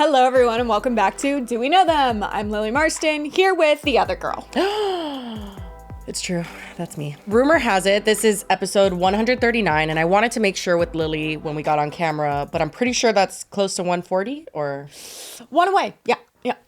Hello, everyone, and welcome back to Do We Know Them? I'm Lily Marston, here with the other girl. It's true. That's me. Rumor has it, this is episode 139, and I wanted to make sure with Lily when we got on camera, but I'm pretty sure that's close to 140, or... One away. Yeah.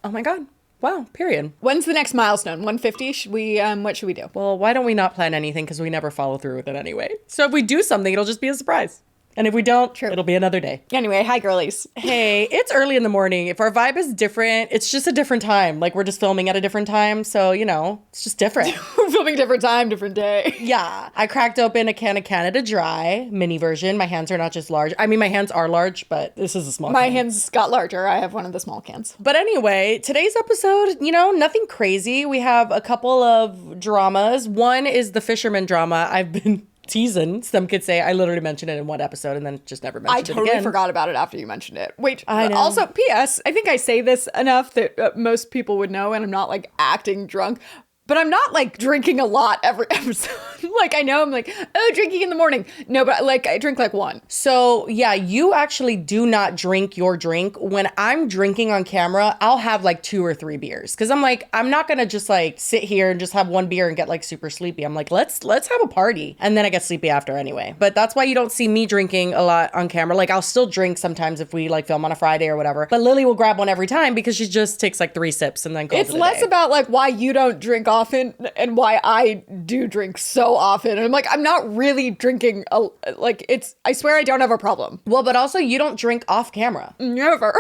Oh my God. Wow, period. When's the next milestone? 150? Should we, what should we do? Well, why don't we not plan anything, because we never follow through with it anyway. So if we do something, it'll just be a surprise. And if we don't, It'll be another day. Anyway, hi girlies. Hey, it's early in the morning. If our vibe is different, it's just a different time. Like, we're just filming at a different time. So, you know, it's just different. We're filming different time, different day. Yeah. I cracked open a can of Canada Dry, mini version. My hands are not just large. I mean, my hands are large, but this is a small My can. hands got larger. I have one of the small cans. But anyway, today's episode, you know, nothing crazy. We have a couple of dramas. One is the Fisherman drama. I've been teasing. Some could say I literally mentioned it in one episode and then just never mentioned it again. I totally forgot about it after you mentioned it. Wait, I know. Also, P.S., I think I say this enough that most people would know, and I'm not like acting drunk. But I'm not like drinking a lot every episode. Like, I know I'm like, oh, drinking in the morning. No, but like I drink like one. So yeah, you actually do not drink your drink. When I'm drinking on camera, I'll have like 2 or 3 beers. Cause I'm like, I'm not gonna just like sit here and just have one beer and get like super sleepy. I'm like, let's have a party. And then I get sleepy after anyway. But that's why you don't see me drinking a lot on camera. Like I'll still drink sometimes if we like film on a Friday or whatever. But Lily will grab one every time because she just takes like 3 sips and then calls It's it a less day. about like why you don't drink often and why I do drink so often. And I'm like, I'm not really drinking. I swear I don't have a problem. Well, but also you don't drink off camera. Never.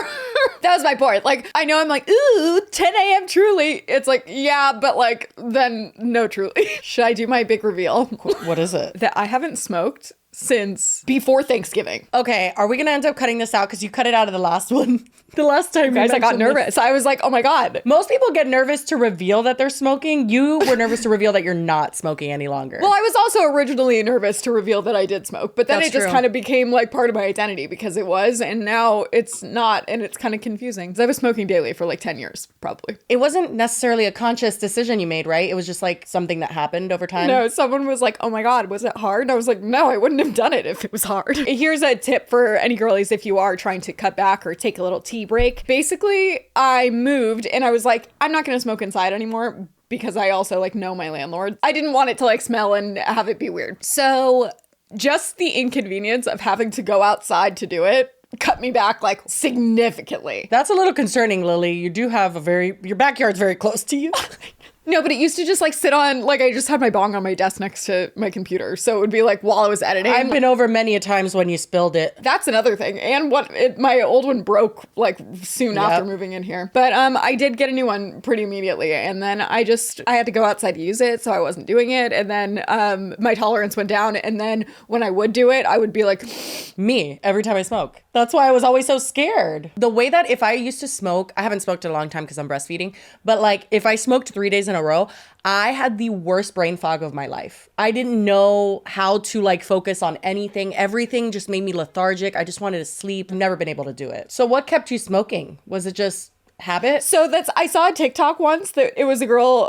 That was my point. Like, I know I'm like, ooh, 10 a.m. truly. It's like, yeah, but like, then no truly. Should I do my big reveal? What is it? That I haven't smoked since before Thanksgiving. Okay, are we gonna end up cutting this out? Because you cut it out of the last one. The last time, Guys, I got nervous. This. I was like, oh my God. Most people get nervous to reveal that they're smoking. You were nervous to reveal that you're not smoking any longer. Well, I was also originally nervous to reveal that I did smoke, but then That's it just true. kind of became like part of my identity because it was, and now it's not, and it's kind of confusing. Because I was smoking daily for like 10 years, probably. It wasn't necessarily a conscious decision you made, right? It was just like something that happened over time. No, someone was like, oh my God, was it hard? And I was like, no, I wouldn't have done it if it was hard. Here's a tip for any girlies if you are trying to cut back or take a little tea break. Basically, I moved and I was like, I'm not going to smoke inside anymore because I also like know my landlord. I didn't want it to like smell and have it be weird. So just the inconvenience of having to go outside to do it cut me back like significantly. That's a little concerning, Lily. You do have your backyard's very close to you. No, but it used to just like sit on, like I just had my bong on my desk next to my computer. So it would be like while I was editing. I've been over many a times when you spilled it. That's another thing. And my old one broke like soon after moving in here. But I did get a new one pretty immediately. And then I had to go outside to use it. So I wasn't doing it. And then my tolerance went down. And then when I would do it, I would be like... Me, every time I smoke. That's why I was always so scared. The way that if I used to smoke, I haven't smoked in a long time because I'm breastfeeding. But like if I smoked 3 days in a row, I had the worst brain fog of my life. I didn't know how to like focus on anything. Everything just made me lethargic. I just wanted to sleep. Never been able to do it. So what kept you smoking? Was it just habit? So I saw a TikTok once that it was a girl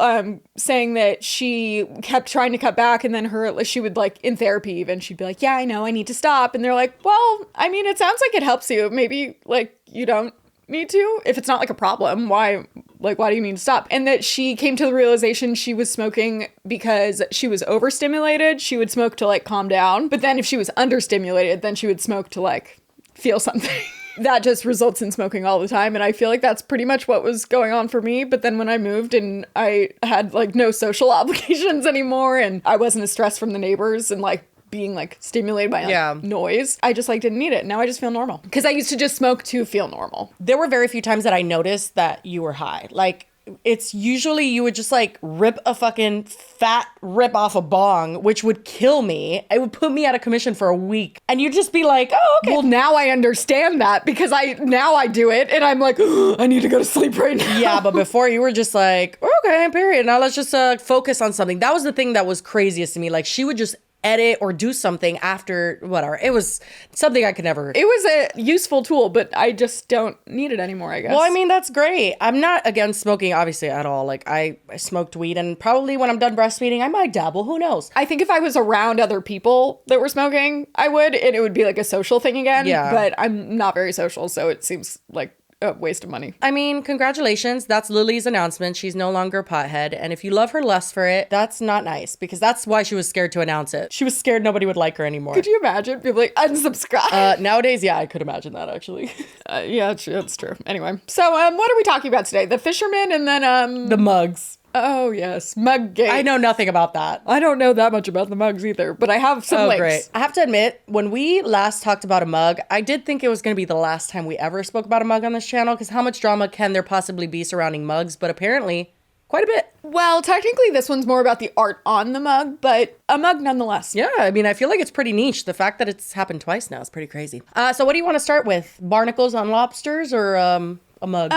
saying that she kept trying to cut back and then she would like in therapy even, she'd be like, yeah, I know I need to stop. And they're like, well, I mean, it sounds like it helps you. Maybe like you don't need to. If it's not like a problem, why do you need to stop? And that she came to the realization she was smoking because she was overstimulated. She would smoke to like calm down. But then if she was understimulated, then she would smoke to like feel something. That just results in smoking all the time. And I feel like that's pretty much what was going on for me. But then when I moved and I had like no social obligations anymore and I wasn't as stressed from the neighbors and like being like stimulated by like, noise, I just like didn't need it. Now I just feel normal. Because I used to just smoke to feel normal. There were very few times that I noticed that you were high. Like it's usually you would just like rip a fucking fat rip off a bong, which would kill me. It would put me out of commission for a week. And you'd just be like, oh, okay. Well, now I understand that because now I do it and I'm like, oh, I need to go to sleep right now. Yeah, but before you were just like, okay, period. Now let's just focus on something. That was the thing that was craziest to me. Like she would just edit or do something after whatever. It was something I could never. It was a useful tool, but I just don't need it anymore, I guess. Well, I mean, that's great. I'm not against smoking, obviously, at all. Like, I smoked weed, and probably when I'm done breastfeeding, I might dabble. Who knows? I think if I was around other people that were smoking, I would, and it would be like a social thing again. Yeah. But I'm not very social, so it seems like a waste of money. I mean, congratulations. That's Lily's announcement. She's no longer a pothead. And if you love her less for it, that's not nice because that's why she was scared to announce it. She was scared nobody would like her anymore. Could you imagine? People like, unsubscribe. Nowadays, yeah, I could imagine that actually. Yeah, that's true. Anyway, so what are we talking about today? The Fisherman and then the mugs. Oh, yes. Mug gate. I know nothing about that. I don't know that much about the mugs either, but I have some links. Great. I have to admit, when we last talked about a mug, I did think it was going to be the last time we ever spoke about a mug on this channel, because how much drama can there possibly be surrounding mugs? But apparently, quite a bit. Well, technically, this one's more about the art on the mug, but a mug nonetheless. Yeah, I mean, I feel like it's pretty niche. The fact that it's happened twice now is pretty crazy. So what do you want to start with? Barnacles on lobsters or a mug?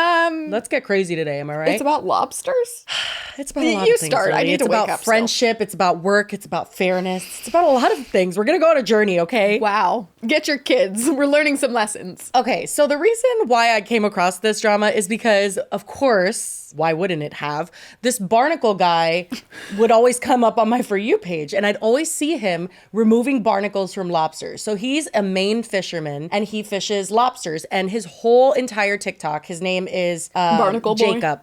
Let's get crazy today, am I right? It's about lobsters? It's about a lot You of things. start. Really. I need to wake up. It's about friendship. It's about work. It's about fairness. It's about a lot of things. We're going to go on a journey, okay? Wow. Get your kids. We're learning some lessons. Okay, so the reason why I came across this drama is because, of course, why wouldn't it have? This barnacle guy would always come up on my For You page, and I'd always see him removing barnacles from lobsters. So he's a Maine fisherman, and he fishes lobsters, and his whole entire TikTok, his name is Barnacle Boy? Jacob.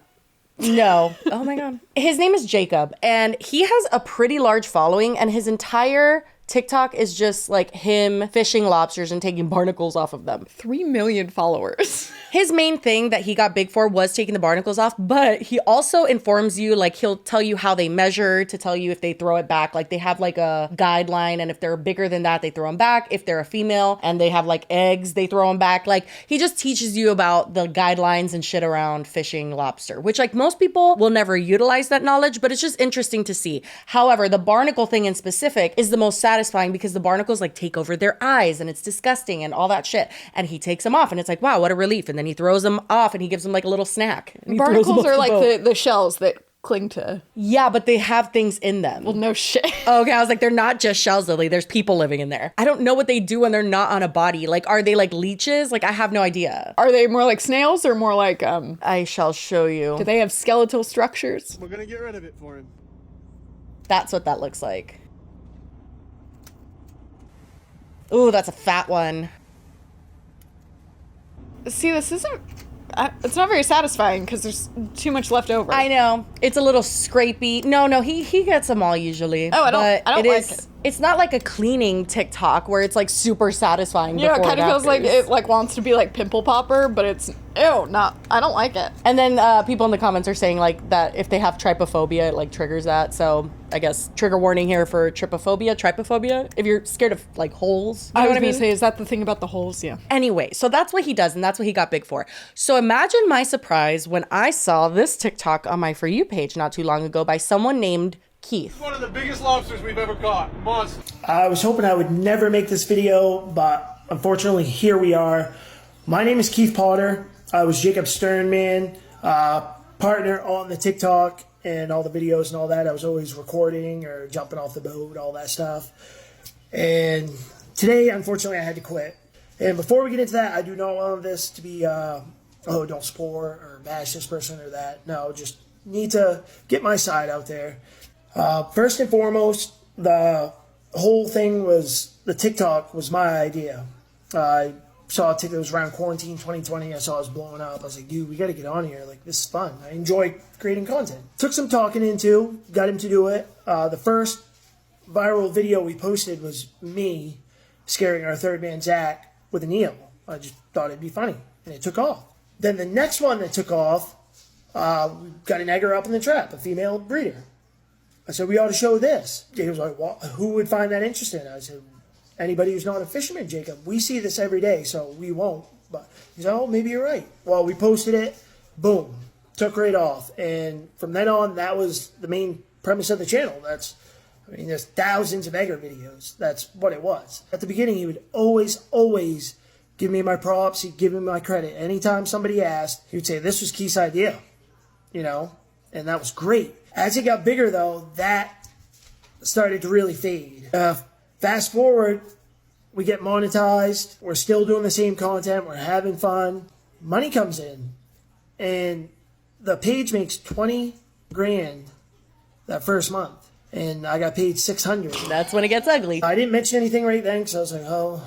No. Oh my God. His name is Jacob, and he has a pretty large following, and his entire TikTok is just like him fishing lobsters and taking barnacles off of them. 3 million followers. His main thing that he got big for was taking the barnacles off, but he also informs you, like he'll tell you how they measure to tell you if they throw it back. Like they have like a guideline, and if they're bigger than that, they throw them back. If they're a female and they have like eggs, they throw them back. Like he just teaches you about the guidelines and shit around fishing lobster, which like most people will never utilize that knowledge, but it's just interesting to see. However, the barnacle thing in specific is the most satisfying because the barnacles like take over their eyes and it's disgusting and all that shit. And he takes them off and it's like, wow, what a relief. And then he throws them off and he gives them like a little snack. Barnacles are like the shells that cling to. Yeah, but they have things in them. Well, no shit. Okay, I was like, they're not just shells, Lily. There's people living in there. I don't know what they do when they're not on a body. Like, are they like leeches? Like, I have no idea. Are they more like snails or more like I shall show you. Do they have skeletal structures? We're gonna get rid of it for him. That's what that looks like. Ooh, that's a fat one. See, this isn't. It's not very satisfying because there's too much left over. I know. It's a little scrapey. No, he gets them all usually. Oh, I don't like it. It's not like a cleaning TikTok where it's like super satisfying. Yeah, it kind of feels like it like wants to be like pimple popper, but it's I don't like it. And then people in the comments are saying like that if they have trypophobia, it like triggers that. So I guess trigger warning here for trypophobia. If you're scared of like holes. I was gonna say, is that the thing about the holes? Yeah. Anyway, so that's what he does, and that's what he got big for. So imagine my surprise when I saw this TikTok on my For You page not too long ago by someone named Keith. One of the biggest lobsters we've ever caught. Monster. I was hoping I would never make this video, but unfortunately here we are. My name is Keith Potter. I was Jacob Sternman, partner on the TikTok and all the videos and all that. I was always recording or jumping off the boat, all that stuff. And today, unfortunately, I had to quit. And before we get into that, I do not want this to be, don't support or bash this person or that. No, just need to get my side out there. First and foremost, the whole thing was, the TikTok was my idea. I saw a TikTok, it was around quarantine 2020. I saw it was blowing up. I was like, dude, we got to get on here. Like, this is fun. I enjoy creating content. Took some talking into, got him to do it. The first viral video we posted was me scaring our third man, Zach, with an eel. I just thought it'd be funny, and it took off. Then the next one that took off, we got an egger up in the trap, a female breeder. I said, we ought to show this. He was like, well, who would find that interesting? I said, anybody who's not a fisherman, Jacob. We see this every day, so we won't. But he said, oh, maybe you're right. Well, we posted it. Boom. Took right off. And from then on, that was the main premise of the channel. There's thousands of egger videos. That's what it was. At the beginning, he would always give me my props. He'd give me my credit. Anytime somebody asked, he would say, this was Keith's idea. And that was great. As it got bigger, though, that started to really fade. Fast forward, we get monetized. We're still doing the same content. We're having fun. Money comes in. And the page makes 20 grand that first month. And I got paid 600. That's when it gets ugly. I didn't mention anything right then because I was like, oh,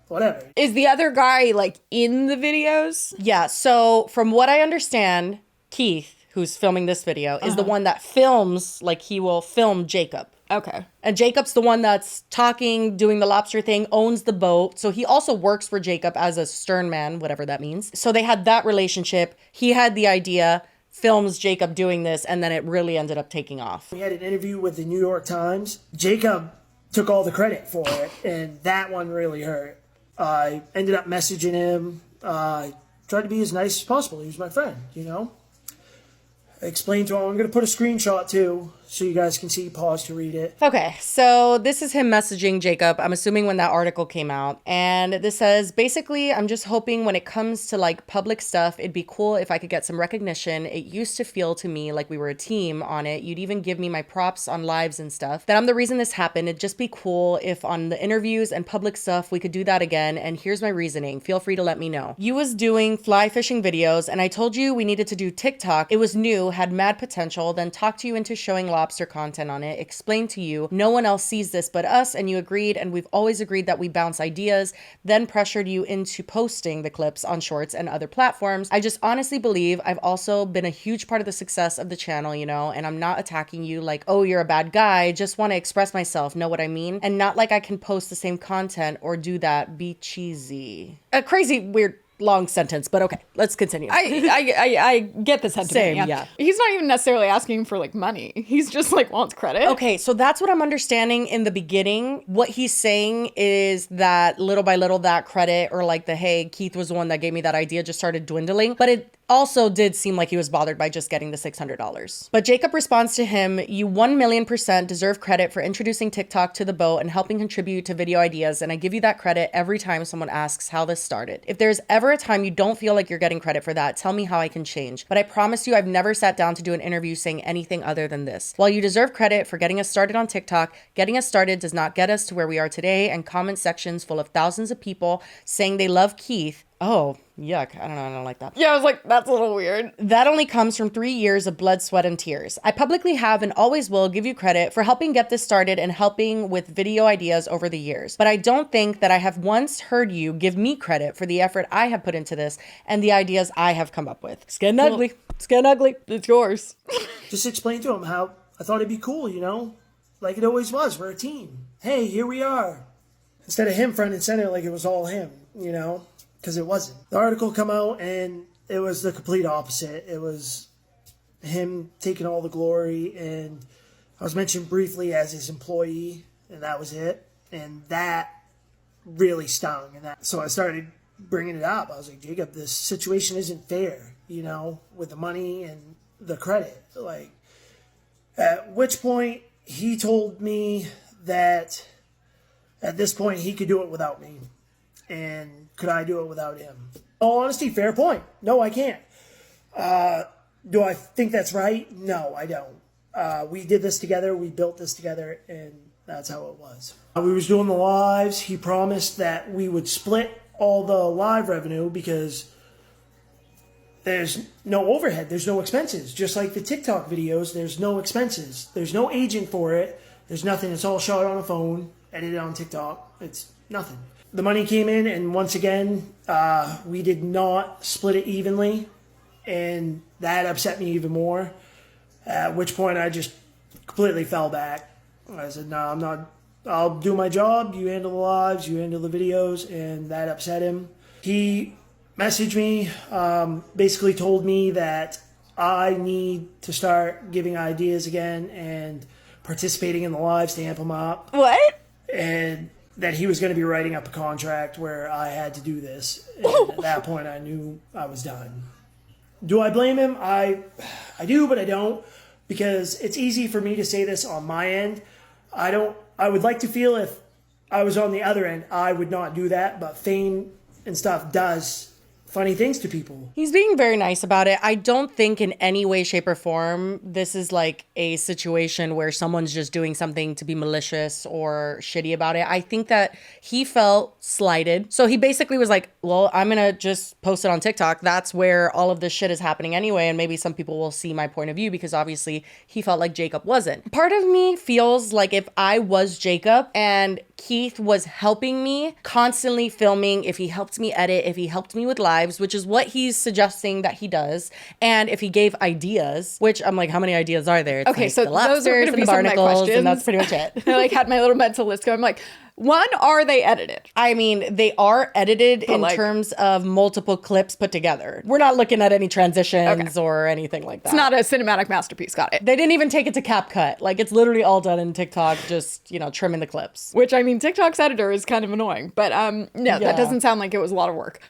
whatever. Is the other guy like in the videos? Yeah, so from what I understand, Keith, who's filming this video, is the one that films, like he will film Jacob. Okay. And Jacob's the one that's talking, doing the lobster thing, owns the boat. So he also works for Jacob as a stern man, whatever that means. So they had that relationship. He had the idea, films Jacob doing this, and then it really ended up taking off. We had an interview with the New York Times. Jacob took all the credit for it, and that one really hurt. I ended up messaging him. I tried to be as nice as possible. He was my friend, you know? I explained to him, I'm going to put a screenshot too, so you guys can see, pause to read it. Okay, so this is him messaging Jacob, I'm assuming when that article came out. And this says, basically, I'm just hoping when it comes to like public stuff, it'd be cool if I could get some recognition. It used to feel to me like we were a team on it. You'd even give me my props on lives and stuff. That I'm the reason this happened. It'd just be cool if on the interviews and public stuff, we could do that again. And here's my reasoning. Feel free to let me know. You was doing fly fishing videos and I told you we needed to do TikTok. It was new, had mad potential, then talked you into showing lobster content on it, explained to you no one else sees this but us, and you agreed, and we've always agreed that we bounce ideas, then pressured you into posting the clips on Shorts and other platforms. I just honestly believe I've also been a huge part of the success of the channel, you know, and I'm not attacking you like, oh, you're a bad guy, just want to express myself, know what I mean? And not like I can post the same content or do that, be cheesy. A crazy, weird, long sentence, but okay, let's continue. I get the sentiment. Same, yeah. He's not even necessarily asking for like money. He's just like wants credit. Okay, so that's what I'm understanding in the beginning. What he's saying is that little by little that credit or like the, hey, Keith was the one that gave me that idea just started dwindling. But it also did seem like he was bothered by just getting the $600. But Jacob responds to him, you 1,000,000% deserve credit for introducing TikTok to the boat and helping contribute to video ideas. And I give you that credit every time someone asks how this started. If there's ever a time you don't feel like you're getting credit for that, tell me how I can change. But I promise you, I've never sat down to do an interview saying anything other than this. While you deserve credit for getting us started on TikTok, getting us started does not get us to where we are today, and comment sections full of thousands of people saying they love Keith. Oh, yuck. I don't know. I don't like that. Yeah, I was like, that's a little weird. That only comes from 3 years of blood, sweat, and tears. I publicly have and always will give you credit for helping get this started and helping with video ideas over the years. But I don't think that I have once heard you give me credit for the effort I have put into this and the ideas I have come up with. It's getting ugly. It's getting ugly. It's yours. Just explain to him how I thought it'd be cool, you know? Like it always was. We're a team. Hey, here we are. Instead of him front and center like it was all him, you know? Because it wasn't. The article come out and it was the complete opposite. It was him taking all the glory, and I was mentioned briefly as his employee, and that was it. And that really stung. So I started bringing it up. I was like, Jacob, this situation isn't fair, you know, with the money and the credit. Like, at which point he told me that at this point he could do it without me. And could I do it without him? Oh, honesty, fair point. No, I can't. Do I think that's right? No, I don't. We did this together. We built this together, and that's how it was. We was doing the lives. He promised that we would split all the live revenue because there's no overhead. There's no expenses. Just like the TikTok videos, there's no expenses. There's no agent for it. There's nothing. It's all shot on a phone, edited on TikTok. It's nothing. The money came in, and once again, we did not split it evenly, and that upset me even more, at which point I just completely fell back. I said, no, I'm not. I'll do my job. You handle the lives, you handle the videos, and that upset him. He messaged me, basically told me that I need to start giving ideas again and participating in the lives to amp them up. What? And that he was going to be writing up a contract where I had to do this. And at that point, I knew I was done. Do I blame him? I do, but I don't, because it's easy for me to say this on my end. I would like to feel if I was on the other end, I would not do that, but fame and stuff does funny things to people. He's being very nice about it. I don't think in any way, shape, or form this is like a situation where someone's just doing something to be malicious or shitty about it. I think that he felt slighted. So he basically was like, well, I'm going to just post it on TikTok. That's where all of this shit is happening anyway. And maybe some people will see my point of view, because obviously he felt like Jacob wasn't. Part of me feels like if I was Jacob and Keith was helping me, constantly filming, if he helped me edit, if he helped me with lives, which is what he's suggesting that he does, and if he gave ideas, which I'm like, how many ideas are there? It's Okay, like so the those are lobsters going to and be the some of my barnacles, questions. and that's pretty much it. I like had my little mental list going. I'm like, one, are they edited? I mean, they are edited in like- terms of multiple clips put together. We're not looking at any transitions or anything like that. It's not a cinematic masterpiece. Got it. They didn't even take it to CapCut. Like, it's literally all done in TikTok, just, trimming the clips. Which, I mean, TikTok's editor is kind of annoying. But no, that doesn't sound like it was a lot of work.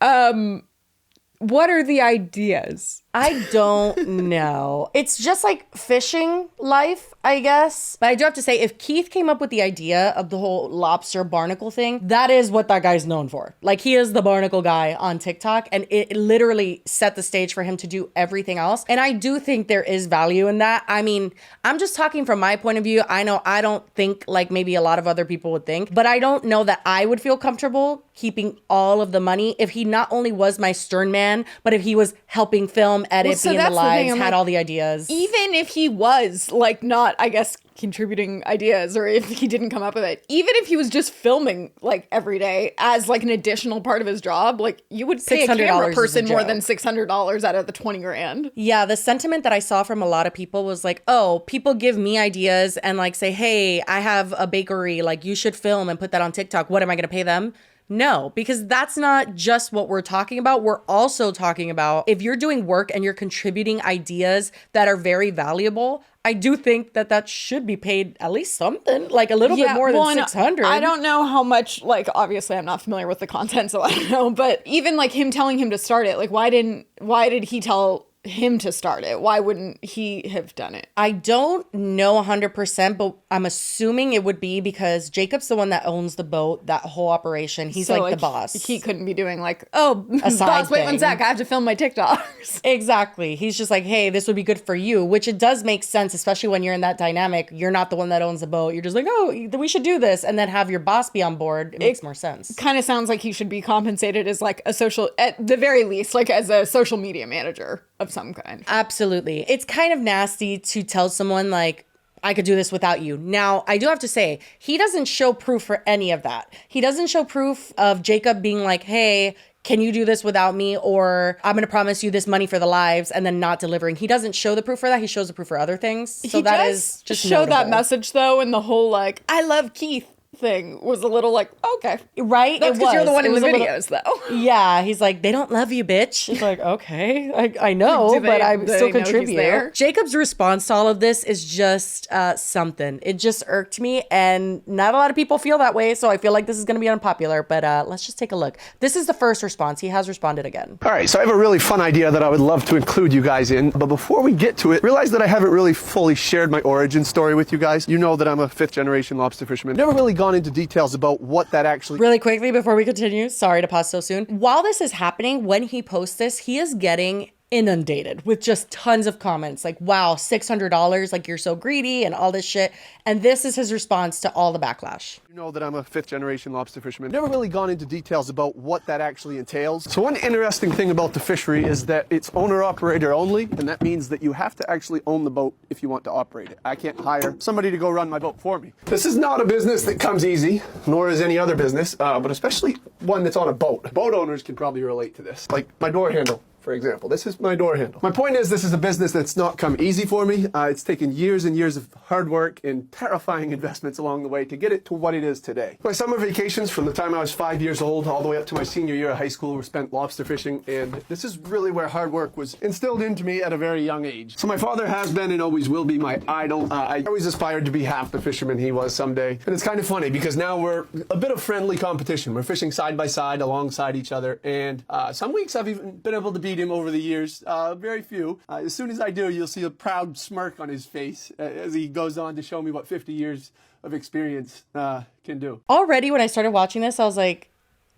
What are the ideas? I don't know. It's just like fishing life, I guess. But I do have to say, if Keith came up with the idea of the whole lobster barnacle thing, that is what that guy's known for. Like, he is the barnacle guy on TikTok, and it literally set the stage for him to do everything else. And I do think there is value in that. I mean, I'm just talking from my point of view. I know I don't think like maybe a lot of other people would think, but I don't know that I would feel comfortable keeping all of the money if he not only was my stern man, but if he was helping film, edit, so be in the that's the thing, lives, I'm had like, all the ideas. Even if he was like not, I guess, contributing ideas, or if he didn't come up with it, even if he was just filming like every day as like an additional part of his job, like you would pay a camera $600 person is a more joke. than $600 out of the 20 grand. Yeah, the sentiment that I saw from a lot of people was like, oh, people give me ideas and like say, hey, I have a bakery, like you should film and put that on TikTok. What am I going to pay them? No, because that's not just what we're talking about. We're also talking about if you're doing work and you're contributing ideas that are very valuable, I do think that that should be paid at least something, like a little bit more than 600. I don't know how much, like, obviously I'm not familiar with the content, so I don't know, but even like him telling him to start it, like why did he tell him to start it? Why wouldn't he have done it? I don't know 100%, but I'm assuming it would be because Jacob's the one that owns the boat, that whole operation. He's So, like the boss. He couldn't be doing like, oh, side boss, wait one thing. sec, I have to film my TikToks. Exactly. He's just like, hey, this would be good for you, which it does make sense, especially when you're in that dynamic. You're not the one that owns the boat. You're just like, oh, we should do this. And then have your boss be on board. It makes more sense. Kind of sounds like he should be compensated as like a social, at the very least, like as a social media manager of some kind. Absolutely. It's kind of nasty to tell someone like, I could do this without you. Now, I do have to say, he doesn't show proof for any of that. He doesn't show proof of Jacob being like, hey, can you do this without me? Or I'm going to promise you this money for the lives and then not delivering. He doesn't show the proof for that. He shows the proof for other things. So He that does is just show that notable. message though, and the whole like, I love Keith thing was a little like, okay. Right? That's It because you're the was. one It in the was a little- videos though. Yeah, he's like, they don't love you, bitch. It's like, okay, I know, Do they- but I do still they know he's contribute. there? Jacob's response to all of this is just something. It just irked me, and not a lot of people feel that way, so I feel like this is going to be unpopular, but let's just take a look. This is the first response. He has responded again. All right, so I have a really fun idea that I would love to include you guys in, but before we get to it, realize that I haven't really fully shared my origin story with you guys. You know that I'm a 5th generation lobster fisherman. Never really gone into details about what that actually... Really quickly before we continue, sorry to pause so soon. While this is happening, when he posts this, he is getting inundated with just tons of comments like, wow, $600, like you're so greedy and all this shit. And this is his response to all the backlash. You know that I'm a 5th generation lobster fisherman. Never really gone into details about what that actually entails. So one interesting thing about the fishery is that it's owner operator only, and that means that you have to actually own the boat if you want to operate it. I can't hire somebody to go run my boat for me. This is not a business that comes easy, nor is any other business, but especially one that's on a boat. Boat owners can probably relate to this. Like my door handle, for example. This is my door handle. My point is, this is a business that's not come easy for me. It's taken years and years of hard work and terrifying investments along the way to get it to what it is today. My summer vacations from the time I was 5 years old all the way up to my senior year of high school were spent lobster fishing, and this is really where hard work was instilled into me at a very young age. So my father has been and always will be my idol. I always aspired to be half the fisherman he was someday. And it's kind of funny because now we're a bit of friendly competition. We're fishing side by side alongside each other, and some weeks I've even been able to beat him over the years. Very few. As soon as I do, you'll see a proud smirk on his face as he goes on to show me what 50 years of experience can do. Already when I started watching this, I was like,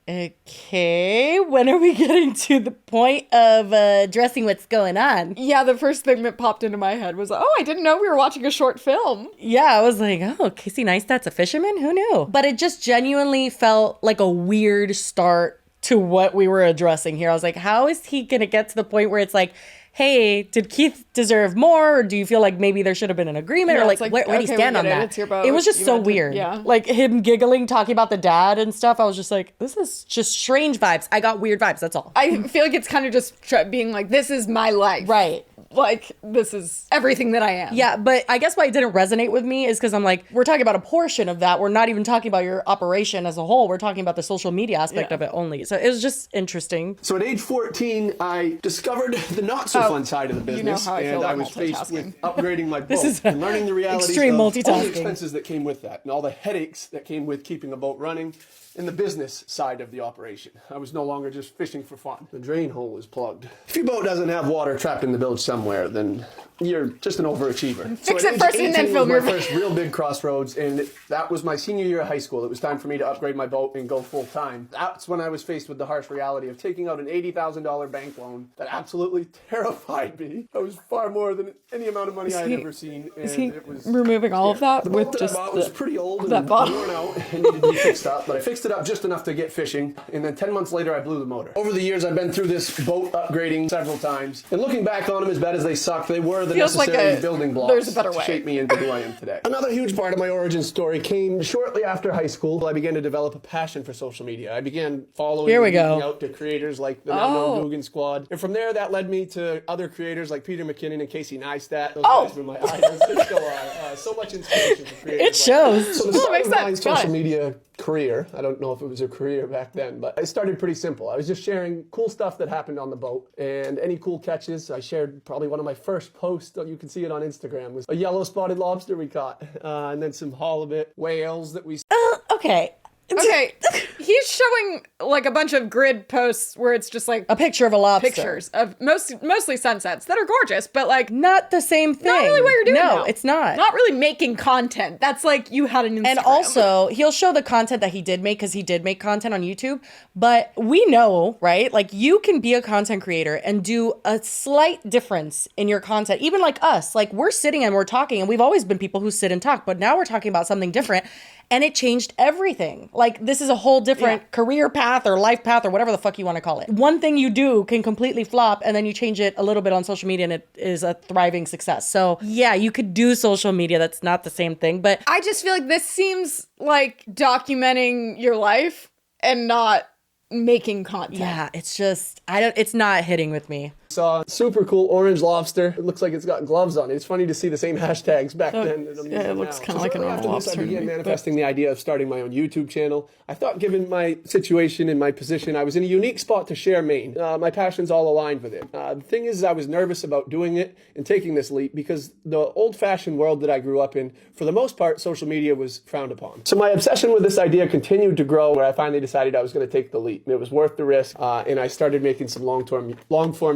okay, when are we getting to the point of addressing what's going on? Yeah, the first thing that popped into my head was, oh, I didn't know we were watching a short film. Yeah, I was like, oh, Casey Neistat's a fisherman? Who knew? But it just genuinely felt like a weird start to what we were addressing here. I was like, how is he going to get to the point where it's like, hey, did Keith deserve more? Or do you feel like maybe there should have been an agreement? Yeah, or it's like, like, where do you okay, stand we on get it. that? It's your boat. It was just You so want to- weird. yeah. Like him giggling, talking about the dad and stuff. I was just like, this is just strange vibes. I got weird vibes. That's all. I feel like it's kind of just being like, this is my life. Right. Like, this is everything that I am. Yeah, but I guess why it didn't resonate with me is because I'm like, we're talking about a portion of that. We're not even talking about your operation as a whole. We're talking about the social media aspect of it only. So it was just interesting. So at age 14, I discovered the not so fun side of the you know business, how I feel and about I was faced with multitasking. upgrading my boat is and learning the realities extreme of all the multitasking. expenses that came with that and all the headaches that came with keeping a boat running in the business side of the operation. I was no longer just fishing for fun. The drain hole is plugged. If your boat doesn't have water trapped in the bilge somewhere, then you're just an overachiever. Fix at it age first and then 18 film was your my first real big crossroads, and that was my senior year of high school. It was time for me to upgrade my boat and go full time. That's when I was faced with the harsh reality of taking out an $80,000 bank loan that absolutely terrified me. That was far more than any amount of money I had ever seen. Is and he it was removing all of that the with boat that just I bought was pretty old and that bottle? worn out and needed to be fixed up, but I fixed it up just enough to get fishing, and then 10 months later I blew the motor. Over the years I've been through this boat upgrading several times, and looking back on them, as bad as they sucked, they were the Feels like necessary building blocks there's a better way. to shape me into who I am today. Another huge part of my origin story came shortly after high school. I began to develop a passion for social media. I began following Here we and go. reaching out to creators like the now known Guggen Squad, and from there that led me to other creators like Peter McKinnon and Casey Neistat. Those guys were my idols. They still are. So much inspiration for creators. It shows. So the start makes of my sense. social Good. media career, I don't know if it was a career back then, but I started pretty simple. I was just sharing cool stuff that happened on the boat and any cool catches. I shared probably one of my first posts, you can see it on Instagram, was a yellow spotted lobster we caught, and then some halibut, whales that we Okay. Okay, he's showing like a bunch of grid posts where it's just like A picture of a lobster. pictures of mostly sunsets that are gorgeous, but like Not the same thing. not really what you're doing. No, now. it's not. Not really making content. That's like you had an Instagram. And also, he'll show the content that he did make because he did make content on YouTube. But we know, right? Like, you can be a content creator and do a slight difference in your content. Even like us, like, we're sitting and we're talking, and we've always been people who sit and talk, but now we're talking about something different. And it changed everything. Like, this is a whole different career path or life path or whatever the fuck you want to call it. One thing you do can completely flop, and then you change it a little bit on social media and it is a thriving success. So yeah, you could do social media. That's not the same thing, but I just feel like this seems like documenting your life and not making content. yeah, it's just, it's not hitting with me. saw a super cool orange lobster. It looks like it's got gloves on it. It's funny to see the same hashtags back then. That I'm yeah, using it looks now. kinda like a shortly normal after this, lobster I to began me, manifesting the idea of starting my own YouTube channel. I thought, given my situation and my position, I was in a unique spot to share Maine. My passions all aligned with it. The thing is, I was nervous about doing it and taking this leap because the old-fashioned world that I grew up in, for the most part, social media was frowned upon. So my obsession with this idea continued to grow, where I finally decided I was going to take the leap. It was worth the risk, and I started making some long-form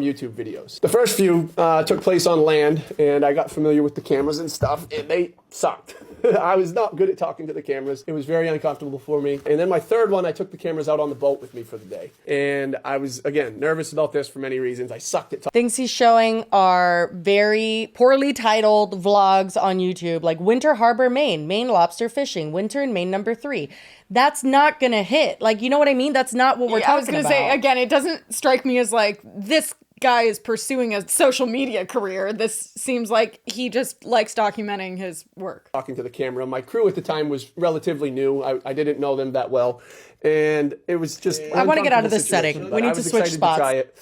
YouTube videos. The first few took place on land, and I got familiar with the cameras and stuff, and they sucked. I was not good at talking to the cameras. It was very uncomfortable for me. And then my third one, I took the cameras out on the boat with me for the day. And I was, again, nervous about this for many reasons. I sucked at talking. Things he's showing are very poorly titled vlogs on YouTube, like Winter Harbor, Maine, Maine lobster fishing, winter in Maine #3. That's not gonna hit. Like, you know what I mean? That's not what we're talking I was gonna about. say, again, it doesn't strike me as like this guy is pursuing a social media career. This seems like he just likes documenting his work. Talking to the camera. My crew at the time was relatively new. I didn't know them that well. And it was just I want to get out of this situation, setting. but We need I to was switch excited spots. try it.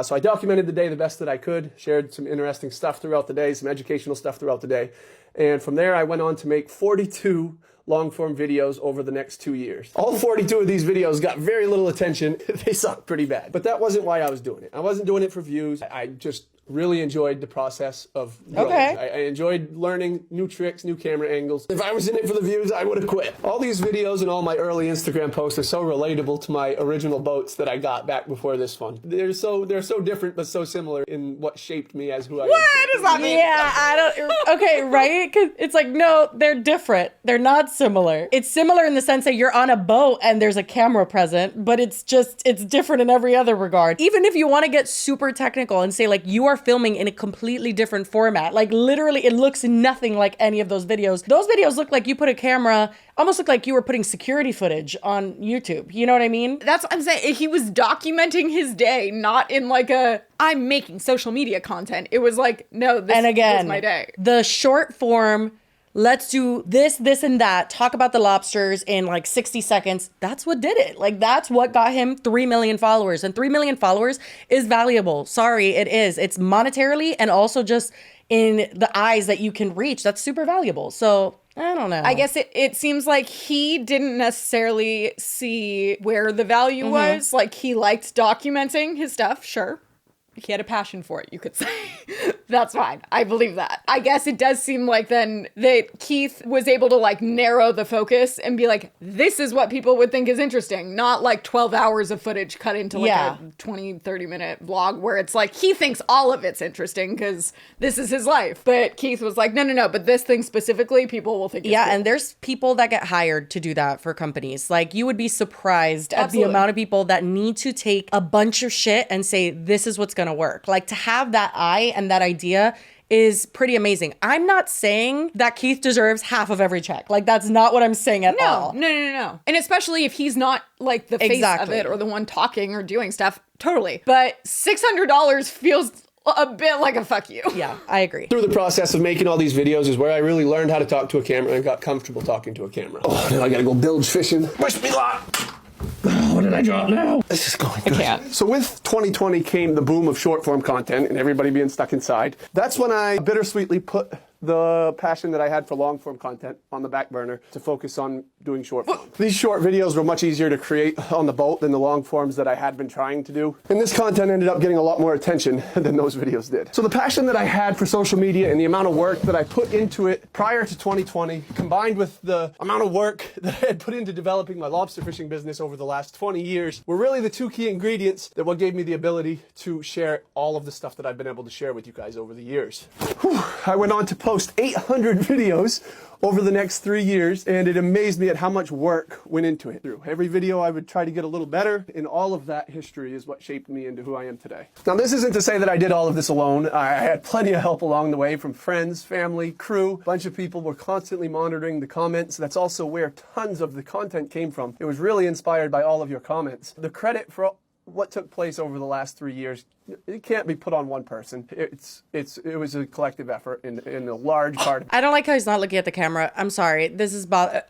So I documented the day the best that I could, shared some interesting stuff throughout the day, some educational stuff throughout the day. And from there, I went on to make 42 long-form videos over the next 2 years. All 42 of these videos got very little attention. They sucked pretty bad. But that wasn't why I was doing it. I wasn't doing it for views. I just really enjoyed the process of growing. Okay. I enjoyed learning new tricks, new camera angles. If I was in it for the views, I would have quit. All these videos and all my early Instagram posts are so relatable to my original boats that I got back before this one. They're so different, but so similar in what shaped me as who I am. What does that mean? Yeah, I don't. Okay, right? 'Cause it's like, no, they're different. They're not similar. It's similar in the sense that you're on a boat and there's a camera present, but it's different in every other regard. Even if you want to get super technical and say, like, you are are filming in a completely different format. Like literally it looks nothing like any of those videos. Those videos look like you put a camera, almost look like you were putting security footage on YouTube. You know what I mean? That's what I'm saying. He was documenting his day, not in like I'm making social media content. It was like, no, this was my day. The short form, let's do this, this, and that. Talk about the lobsters in like 60 seconds. That's what did it. Like, that's what got him 3 million followers. And 3 million followers is valuable. Sorry, it is. It's monetarily and also just in the eyes that you can reach. That's super valuable. So I don't know. I guess it seems like he didn't necessarily see where the value was. Like, he liked documenting his stuff, sure. He had a passion for it, you could say. That's fine. I believe that. I guess it does seem like then that Keith was able to like narrow the focus and be like, this is what people would think is interesting. Not like 12 hours of footage cut into like a 20, 30-minute vlog where it's like, he thinks all of it's interesting because this is his life. But Keith was like, no, but this thing specifically, people will think it's cool. And there's people that get hired to do that for companies. Like, you would be surprised at the amount of people that need to take a bunch of shit and say, this is what's going to work. Like, to have that eye and that idea is pretty amazing. I'm not saying that Keith deserves half of every check. Like, that's not what I'm saying at all. No. And especially if he's not like the face of it or the one talking or doing stuff. Totally. But $600 feels a bit like a fuck you. Yeah, I agree. Through the process of making all these videos is where I really learned how to talk to a camera and got comfortable talking to a camera. Oh, now I gotta go bilge fishing. Wish me luck. Oh, what did I drop now? This is going good. I can't. So with 2020 came the boom of short form content and everybody being stuck inside. That's when I bittersweetly put the passion that I had for long form content on the back burner to focus on doing short form. These short videos were much easier to create on the boat than the long forms that I had been trying to do. And this content ended up getting a lot more attention than those videos did. So the passion that I had for social media and the amount of work that I put into it prior to 2020, combined with the amount of work that I had put into developing my lobster fishing business over the last 20 years, were really the two key ingredients that what gave me the ability to share all of the stuff that I've been able to share with you guys over the years. Whew. I went on to post 800 videos over the next 3 years, and it amazed me at how much work went into it. Through every video, I would try to get a little better, and all of that history is what shaped me into who I am today. Now, this isn't to say that I did all of this alone. I had plenty of help along the way from friends, family, crew. A bunch of people were constantly monitoring the comments. That's also where tons of the content came from. It was really inspired by all of your comments. The credit for what took place over the last 3 years, it can't be put on one person. It was a collective effort in a large part of it. I don't like how he's not looking at the camera. I'm sorry.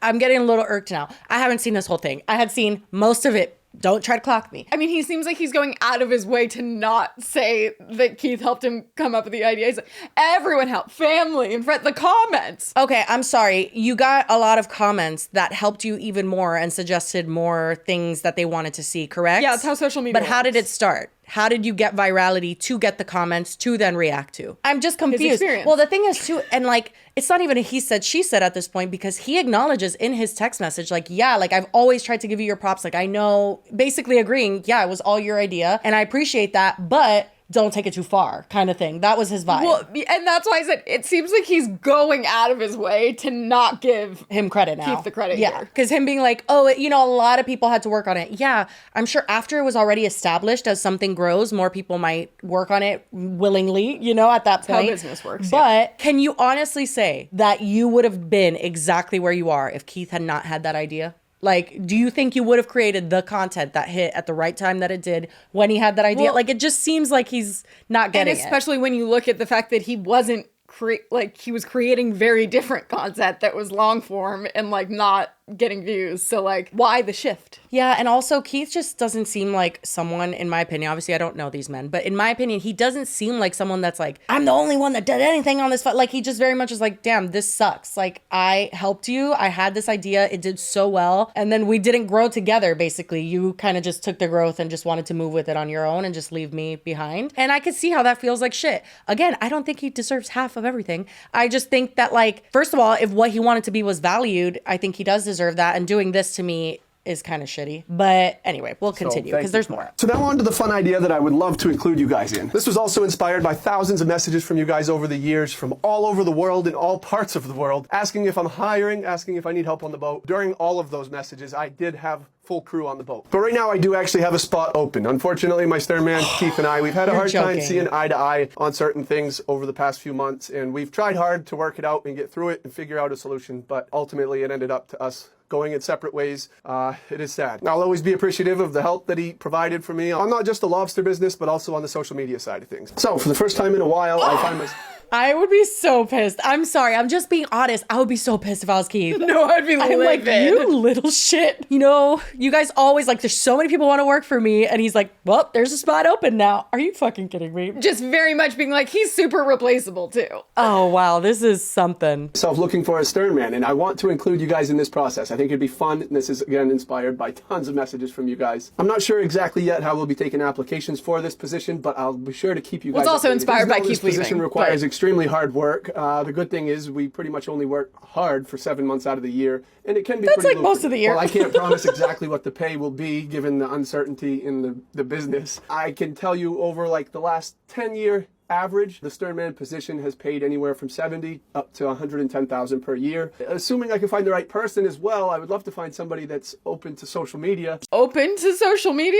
I'm getting a little irked now. I haven't seen this whole thing. I had seen most of it. Don't try to clock me. I mean, he seems like he's going out of his way to not say that Keith helped him come up with the idea. He's like, everyone helped, family and friends, the comments. Okay, I'm sorry. You got a lot of comments that helped you even more and suggested more things that they wanted to see, correct? Yeah, that's how social media But how did it start? How did you get virality to get the comments to then react to? I'm just confused. Well, the thing is too, and like, it's not even a he said, she said at this point, because he acknowledges in his text message, like, yeah, like I've always tried to give you your props. Like, I know, basically agreeing, yeah, it was all your idea. And I appreciate that, but don't take it too far kind of thing. That was his vibe. Well, and that's why I said it seems like he's going out of his way to not give him credit now. Keith the credit. Yeah, because him being like, oh, you know, a lot of people had to work on it. Yeah, I'm sure after it was already established, as something grows, more people might work on it willingly, you know, at that point. That's how business works. But can you honestly say that you would have been exactly where you are if Keith had not had that idea? Like, do you think you would have created the content that hit at the right time that it did when he had that idea? Well, like, it just seems like he's not getting it. And especially when you look at the fact that he wasn't, he was creating very different content that was long form and, like, not getting views. So, like, why the shift? Yeah, and also Keith just doesn't seem like someone, in my opinion, obviously I don't know these men, but in my opinion, he doesn't seem like someone that's like, I'm the only one that did anything on this. Like, he just very much is like, damn, this sucks. Like, I helped you. I had this idea. It did so well. And then we didn't grow together, basically. You kind of just took the growth and just wanted to move with it on your own and just leave me behind. And I could see how that feels like shit. Again, I don't think he deserves half of everything. I just think that, like, first of all, if what he wanted to be was valued, I think he does deserve that. And doing this to me is kind of shitty. But anyway, we'll continue because there's more. So now on to the fun idea that I would love to include you guys in. This was also inspired by thousands of messages from you guys over the years from all over the world, in all parts of the world, asking if I'm hiring, asking if I need help on the boat. During all of those messages, I did have full crew on the boat. But right now I do actually have a spot open. Unfortunately, my sternman, Keith, and I, we've had a hard time seeing eye to eye on certain things over the past few months, and we've tried hard to work it out and get through it and figure out a solution, but ultimately it ended up to us going in separate ways. It is sad. I'll always be appreciative of the help that he provided for me on not just the lobster business, but also on the social media side of things. So for the first time in a while, I find myself... I would be so pissed. I'm sorry. I'm just being honest. I would be so pissed if I was Keith. No, I'd be I'm like, you little shit. You know, you guys always like, there's so many people want to work for me. And he's like, well, there's a spot open now. Are you fucking kidding me? Just very much being like, he's super replaceable too. Oh, wow. This is something. Looking for a sternman, and I want to include you guys in this process. I think it'd be fun. And this is, again, inspired by tons of messages from you guys. I'm not sure exactly yet how we'll be taking applications for this position, but I'll be sure to keep you guys It's also updated. inspired by This Keith leaving. position requires extremely hard work. The good thing is we pretty much only work hard for 7 months out of the year, and it can be That's pretty like most of the year. While I can't promise exactly what the pay will be given the uncertainty in the business, I can tell you over like the last 10-year average, the sternman position has paid anywhere from 70 up to 110,000 per year. Assuming I can find the right person as well, I would love to find somebody that's open to social media. Open to social media?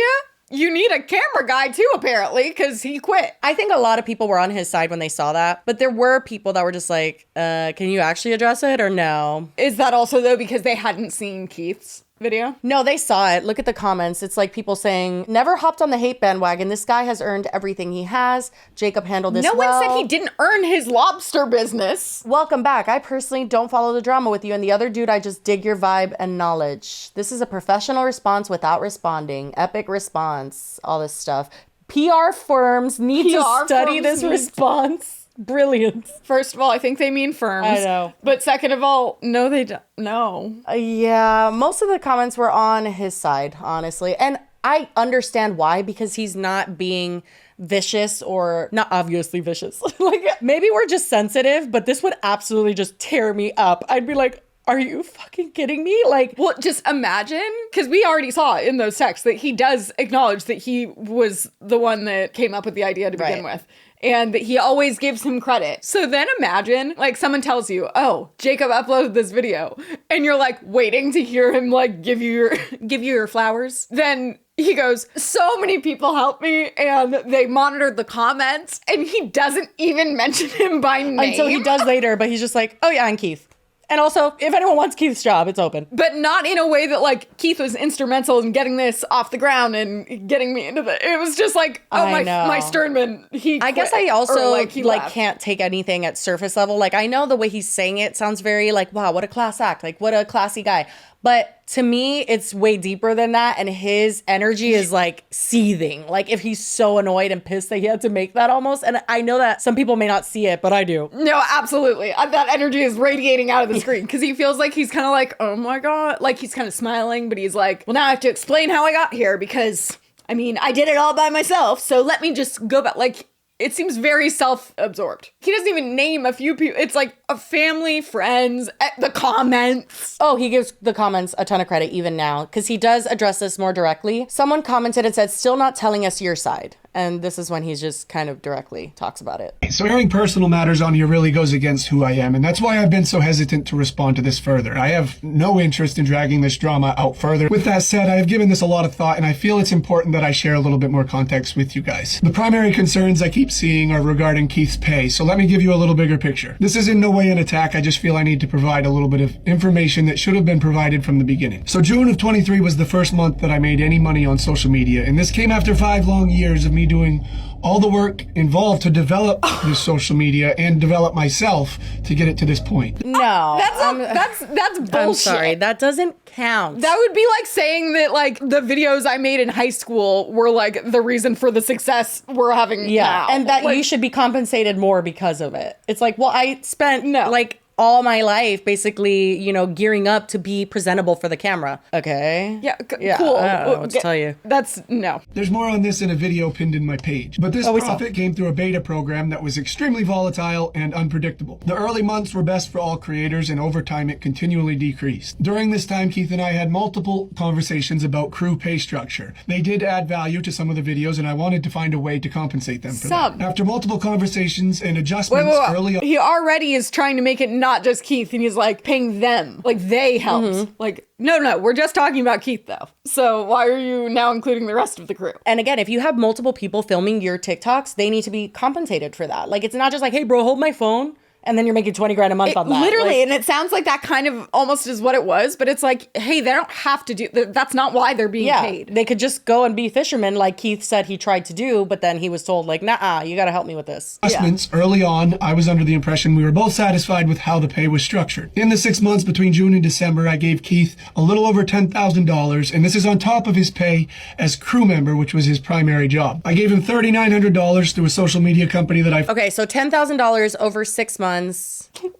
You need a camera guy too, apparently, because he quit. I think a lot of people were on his side when they saw that, but there were people that were just like, can you actually address it or no? Is that also, though, because they hadn't seen Keith's video? No, they saw it. Look at the comments. It's like people saying, never hopped on the hate bandwagon. This guy has earned everything he has. Jacob handled this well. No one said he didn't. didn't earn his lobster business. Welcome back. I personally don't follow the drama with you and the other dude. I just dig your vibe and knowledge. This is a professional response without responding. Epic response. All this stuff. PR firms need to study this response. Brilliant. First of all, I think they mean firms. I know. But second of all, no, they don't. No. Yeah, most of the comments were on his side, honestly. And I understand why, because he's not being vicious or not obviously vicious. Like, maybe we're just sensitive, but this would absolutely just tear me up. I'd be like, are you fucking kidding me? Like, well, just imagine, because we already saw in those texts that he does acknowledge that he was the one that came up with the idea to begin with. And that he always gives him credit. So then imagine, like, someone tells you, oh, Jacob uploaded this video, and you're like waiting to hear him like give you your flowers. Then he goes, so many people helped me and they monitored the comments, and he doesn't even mention him by name. Until he does later, but he's just like, oh yeah, I'm Keith. And also, if anyone wants Keith's job, it's open. But not in a way that, like, Keith was instrumental in getting this off the ground and getting me into the... It was just like, oh, my sternman, he I quit. guess I also, Or, left. can't take anything at surface level. Like, I know the way he's saying it sounds very, like, wow, what a class act. Like, what a classy guy. But to me, it's way deeper than that. And his energy is like seething. Like if he's so annoyed and pissed that he had to make that almost. And I know that some people may not see it, but I do. No, absolutely. That energy is radiating out of the screen because he feels like he's kind of like, oh my God. Like he's kind of smiling, but he's like, well, now I have to explain how I got here because, I mean, I did it all by myself. So let me just go back. Like, it seems very self-absorbed. He doesn't even name a few people. It's like a family, friends, the comments. Oh, he gives the comments a ton of credit even now because he does address this more directly. Someone commented and said, still not telling us your side. And this is when he's just kind of directly talks about it. So airing personal matters on here really goes against who I am, and that's why I've been so hesitant to respond to this further. I have no interest in dragging this drama out further. With that said, I have given this a lot of thought, and I feel it's important that I share a little bit more context with you guys. The primary concerns I keep seeing are regarding Keith's pay, so let me give you a little bigger picture. This is in no way an attack, I just feel I need to provide a little bit of information that should have been provided from the beginning. So June of 23 was the first month that I made any money on social media, and this came after 5 long years of me doing all the work involved to develop this social media and develop myself to get it to this point. No. That's bullshit. I'm sorry, that doesn't count. That would be like saying that like the videos I made in high school were like the reason for the success we're having now. And that like, you should be compensated more because of it. It's like, well, I spent like all my life basically, you know, gearing up to be presentable for the camera. Okay. Yeah, Yeah, cool. I don't know what to tell you. That's no. There's more on this in a video pinned in my page. But this profit came through a beta program that was extremely volatile and unpredictable. The early months were best for all creators, and over time it continually decreased. During this time, Keith and I had multiple conversations about crew pay structure. They did add value to some of the videos, and I wanted to find a way to compensate them for that. After multiple conversations and adjustments early on, he already is trying to make it not just Keith, and he's like paying them. Like they helped. Like, no, we're just talking about Keith though. So why are you now including the rest of the crew? And again, if you have multiple people filming your TikToks, they need to be compensated for that. Like, it's not just like, hey bro, hold my phone, and then you're making 20 grand a month on that. Literally, like, and it sounds like that kind of almost is what it was, but it's like, hey, they don't have to do, that's not why they're being paid. They could just go and be fishermen like Keith said he tried to do, but then he was told like, nah, you gotta help me with this. Adjustments early on, I was under the impression we were both satisfied with how the pay was structured. In the 6 months between June and December, I gave Keith a little over $10,000, and this is on top of his pay as crew member, which was his primary job. I gave him $3,900 through a social media company that I've... Okay, so $10,000 over 6 months.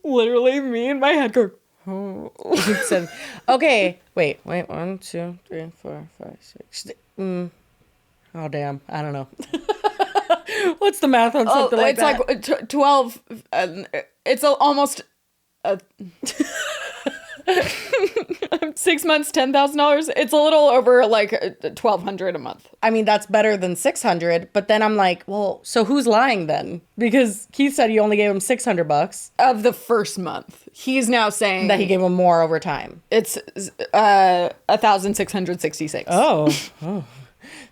Literally me in my head going, Okay, wait, 1, 2, 3, 4, 5, 6. Oh damn, I don't know. What's the math on something like that? It's like 12, it's almost 6 months, $10,000. It's a little over like $1,200 a month. I mean, that's better than 600, but then I'm like, well, so who's lying then? Because Keith said he only gave him $600 of the first month. He's now saying that he gave him more over time. It's 1,666. Oh.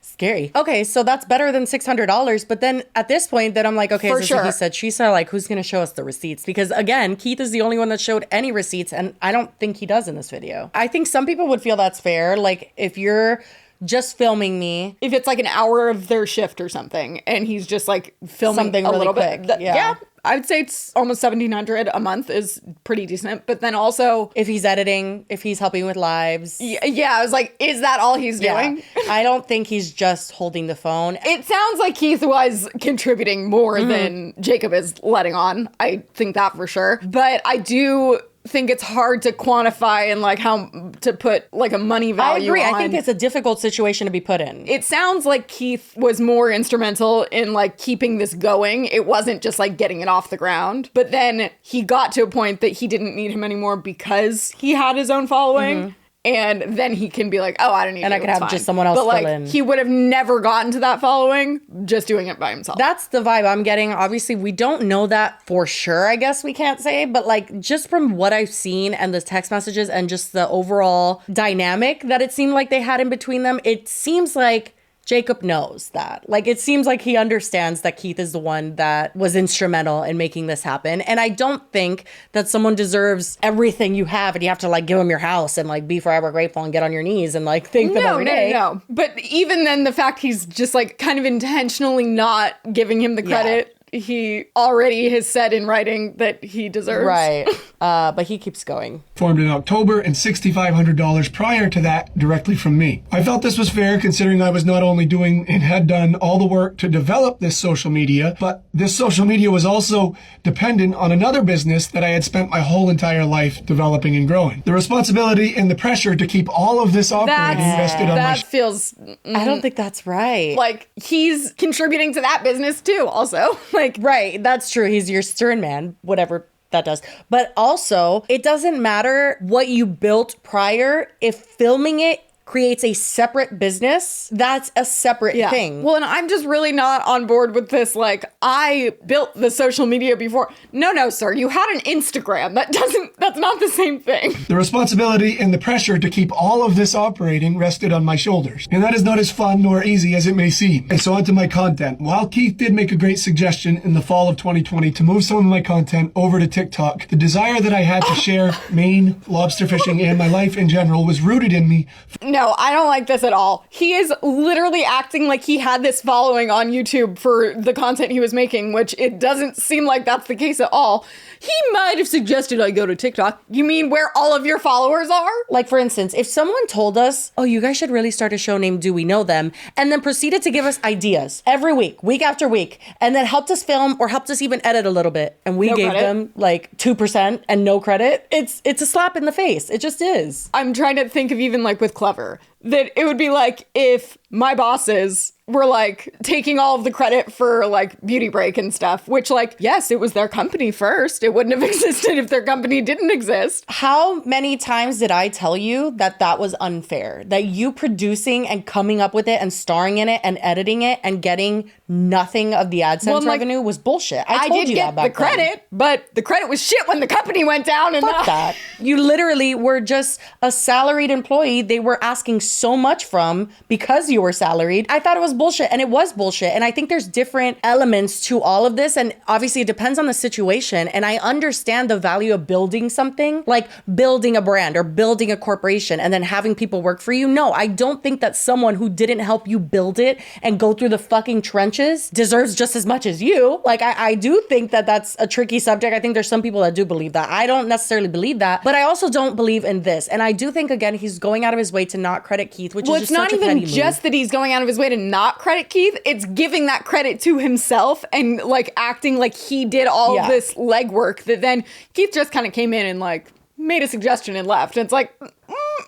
Scary. Okay, so that's better than $600. But then at this point, then I'm like, okay, For is this sure. what he said? She said, like, who's going to show us the receipts? Because again, Keith is the only one that showed any receipts, and I don't think he does in this video. I think some people would feel that's fair. Like, if you're just filming me, if it's like an hour of their shift or something, and he's just like filming something a really little quick. bit. Yeah. I would say it's almost $1,700 a month is pretty decent. But then also, if he's editing, if he's helping with lives. Yeah, I was like, is that all he's doing? I don't think he's just holding the phone. It sounds like Keith was contributing more than Jacob is letting on. I think that for sure. But I do think it's hard to quantify and like how to put like a money value I agree. on. I think it's a difficult situation to be put in. It sounds like Keith was more instrumental in like keeping this going. It wasn't just like getting it off the ground. But then he got to a point that he didn't need him anymore because he had his own following. And then he can be like, oh, I don't need you. And I could have just someone else But like, fill in. he would have never gotten to that following just doing it by himself. That's the vibe I'm getting. Obviously, we don't know that for sure, I guess we can't say. But like, just from what I've seen and the text messages and just the overall dynamic that it seemed like they had in between them, it seems like Jacob knows that. Like, it seems like he understands that Keith is the one that was instrumental in making this happen. And I don't think that someone deserves everything you have and you have to like give them your house and like be forever grateful and get on your knees and like thank them every day. No. But even then, the fact he's just like kind of intentionally not giving him the credit he already has said in writing that he deserves. Right. But he keeps going. Formed in October and $6,500 prior to that directly from me. I felt this was fair considering I was not only doing and had done all the work to develop this social media, but this social media was also dependent on another business that I had spent my whole entire life developing and growing. The responsibility and the pressure to keep all of this operating rested on my That feels... I don't think that's right. like he's contributing to that business too also. Like, right, that's true. He's your stern man, whatever that does. But also, it doesn't matter what you built prior. If filming it creates a separate business, that's a separate thing. Well, and I'm just really not on board with this. Like, I built the social media before. No, sir. You had an Instagram. That's not the same thing. The responsibility and the pressure to keep all of this operating rested on my shoulders. And that is not as fun nor easy as it may seem. And so onto my content. While Keith did make a great suggestion in the fall of 2020 to move some of my content over to TikTok, the desire that I had to share Maine lobster fishing and my life in general was rooted in me. No, I don't like this at all. He is literally acting like he had this following on YouTube for the content he was making, which it doesn't seem like that's the case at all. He might have suggested I go to TikTok. You mean where all of your followers are? Like, for instance, if someone told us, oh, you guys should really start a show named Do We Know Them, and then proceeded to give us ideas every week after week, and then helped us film or helped us even edit a little bit, and we gave them like 2% and no credit, it's a slap in the face. It just is. I'm trying to think of even like with Clever, that it would be like if my bosses were like taking all of the credit for like Beauty Break and stuff, which like, yes, it was their company first. It wouldn't have existed if their company didn't exist. How many times did I tell you that that was unfair? That you producing and coming up with it and starring in it and editing it and getting nothing of the AdSense revenue was bullshit. I told did you get that back the credit, then. but the credit was shit when the company went down. And Fuck that. You literally were just a salaried employee they were asking so much from because you were salaried. I thought it was bullshit, and it was bullshit. And I think there's different elements to all of this, and obviously it depends on the situation. And I understand the value of building something, like building a brand or building a corporation and then having people work for you. No, I don't think that someone who didn't help you build it and go through the fucking trenches deserves just as much as you. Like, I do think that that's a tricky subject. I think there's some people that do believe that. I don't necessarily believe that, but I also don't believe in this. And I do think, again, he's going out of his way to not credit Keith, which is just such a petty move. Well, it's not even just that he's going out of his way to not credit Keith. It's giving that credit to himself and like acting like he did all of this legwork that then Keith just kind of came in and like made a suggestion and left. And it's like,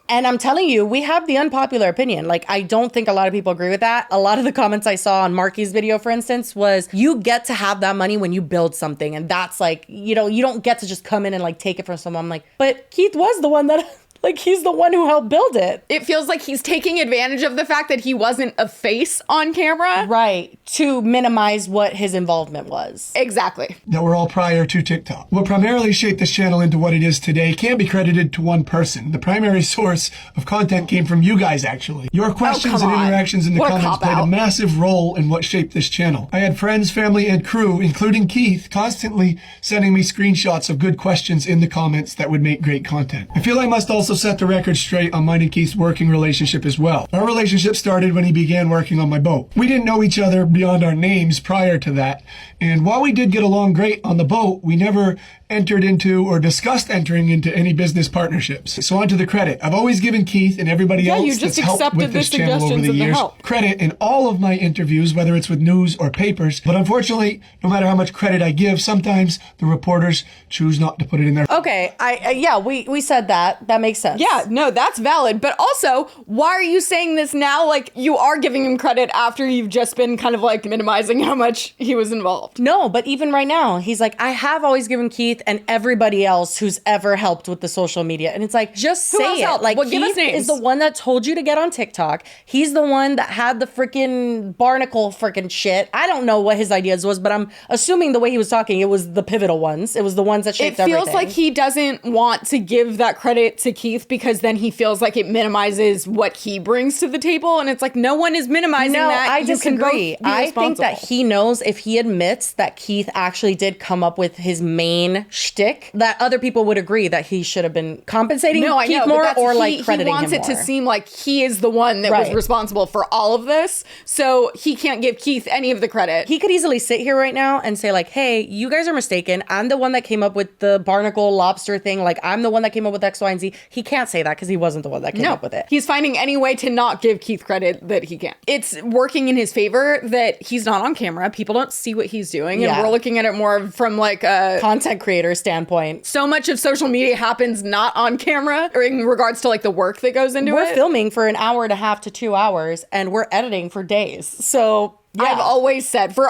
And I'm telling you, we have the unpopular opinion. Like, I don't think a lot of people agree with that. A lot of the comments I saw on Marky's video, for instance, was you get to have that money when you build something. And that's like, you know, you don't get to just come in and like take it from someone. I'm like, but Keith was the one that... Like, he's the one who helped build it. It feels like he's taking advantage of the fact that he wasn't a face on camera. Right. To minimize what his involvement was. Exactly. That were all prior to TikTok. What primarily shaped this channel into what it is today can't be credited to one person. The primary source of content came from you guys, actually. Your questions and interactions in the comments played a massive role in what shaped this channel. I had friends, family, and crew, including Keith, constantly sending me screenshots of good questions in the comments that would make great content. I feel I must also set the record straight on mine and Keith's working relationship as well. Our relationship started when he began working on my boat. We didn't know each other beyond our names prior to that, and while we did get along great on the boat, we never entered into or discussed entering into any business partnerships. So on to the credit. I've always given Keith and everybody else that's helped with this channel over the years credit in all of my interviews, whether it's with news or papers. But unfortunately, no matter how much credit I give, sometimes the reporters choose not to put it in their... Okay, yeah, we said that. That makes sense. Yeah, no, that's valid. But also, why are you saying this now? Like, you are giving him credit after you've just been kind of like minimizing how much he was involved. No, but even right now, he's like, I have always given Keith and everybody else who's ever helped with the social media. And it's like, just say it. Helped? Like, well, Keith is the one that told you to get on TikTok. He's the one that had the freaking barnacle freaking shit. I don't know what his ideas was, but I'm assuming the way he was talking, it was the pivotal ones. It was the ones that shaped everything. It feels like he doesn't want to give that credit to Keith because then he feels like it minimizes what he brings to the table. And it's like, no one is minimizing that. I disagree. I think that he knows if he admits that Keith actually did come up with his main shtick, that other people would agree that he should have been compensating Keith more or like crediting him more. He wants it to seem like he is the one that was responsible for all of this. So he can't give Keith any of the credit. He could easily sit here right now and say like, hey, you guys are mistaken. I'm the one that came up with the barnacle lobster thing. Like, I'm the one that came up with X, Y, and Z. He can't say that because he wasn't the one that came up with it. He's finding any way to not give Keith credit that he can. It's working in his favor that he's not on camera. People don't see what he's doing. And we're looking at it more from like a content creator standpoint. So much of social media happens not on camera or in regards to like the work that goes into it. We're filming for an hour and a half to 2 hours and we're editing for days. So yeah. I've always said for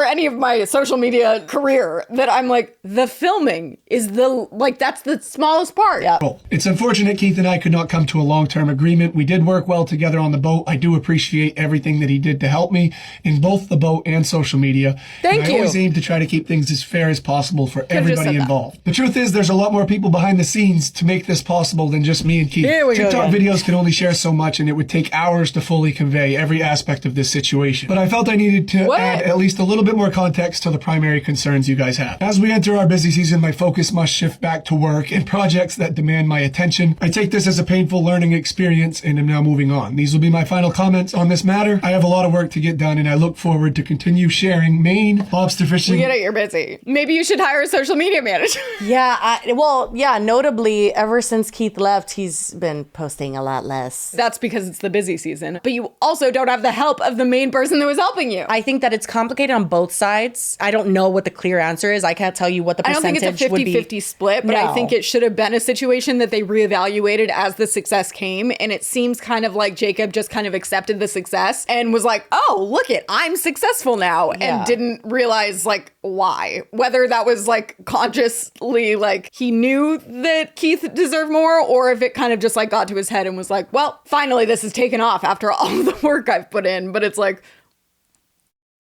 any of my social media career that I'm like, the filming is that's the smallest part. Yeah. It's unfortunate Keith and I could not come to a long-term agreement. We did work well together on the boat. I do appreciate everything that he did to help me in both the boat and social media. Thank you. I always aim to try to keep things as fair as possible for everybody involved. The truth is there's a lot more people behind the scenes to make this possible than just me and Keith. TikTok videos can only share so much and it would take hours to fully convey every aspect of this situation. But I felt I needed to add at least a little bit more context to the primary concerns you guys have. As we enter our busy season, my focus must shift back to work and projects that demand my attention. I take this as a painful learning experience and am now moving on. These will be my final comments on this matter. I have a lot of work to get done, and I look forward to continue sharing Maine lobster fishing. We get it, you're busy. Maybe you should hire a social media manager. Yeah, notably, ever since Keith left, he's been posting a lot less. That's because it's the busy season. But you also don't have the help of the main person that was helping you. I think that it's complicated on both sides. I don't know what the clear answer is. I can't tell you what the percentage I don't think it's a 50-50 split, but I think it should have been a situation that they reevaluated as the success came. And it seems kind of like Jacob just kind of accepted the success and was like, oh, look it, I'm successful now. And didn't realize like why. Whether that was like consciously like he knew that Keith deserved more, or if it kind of just like got to his head and was like, well, finally this is taken off after all the work I've put in. But it's like,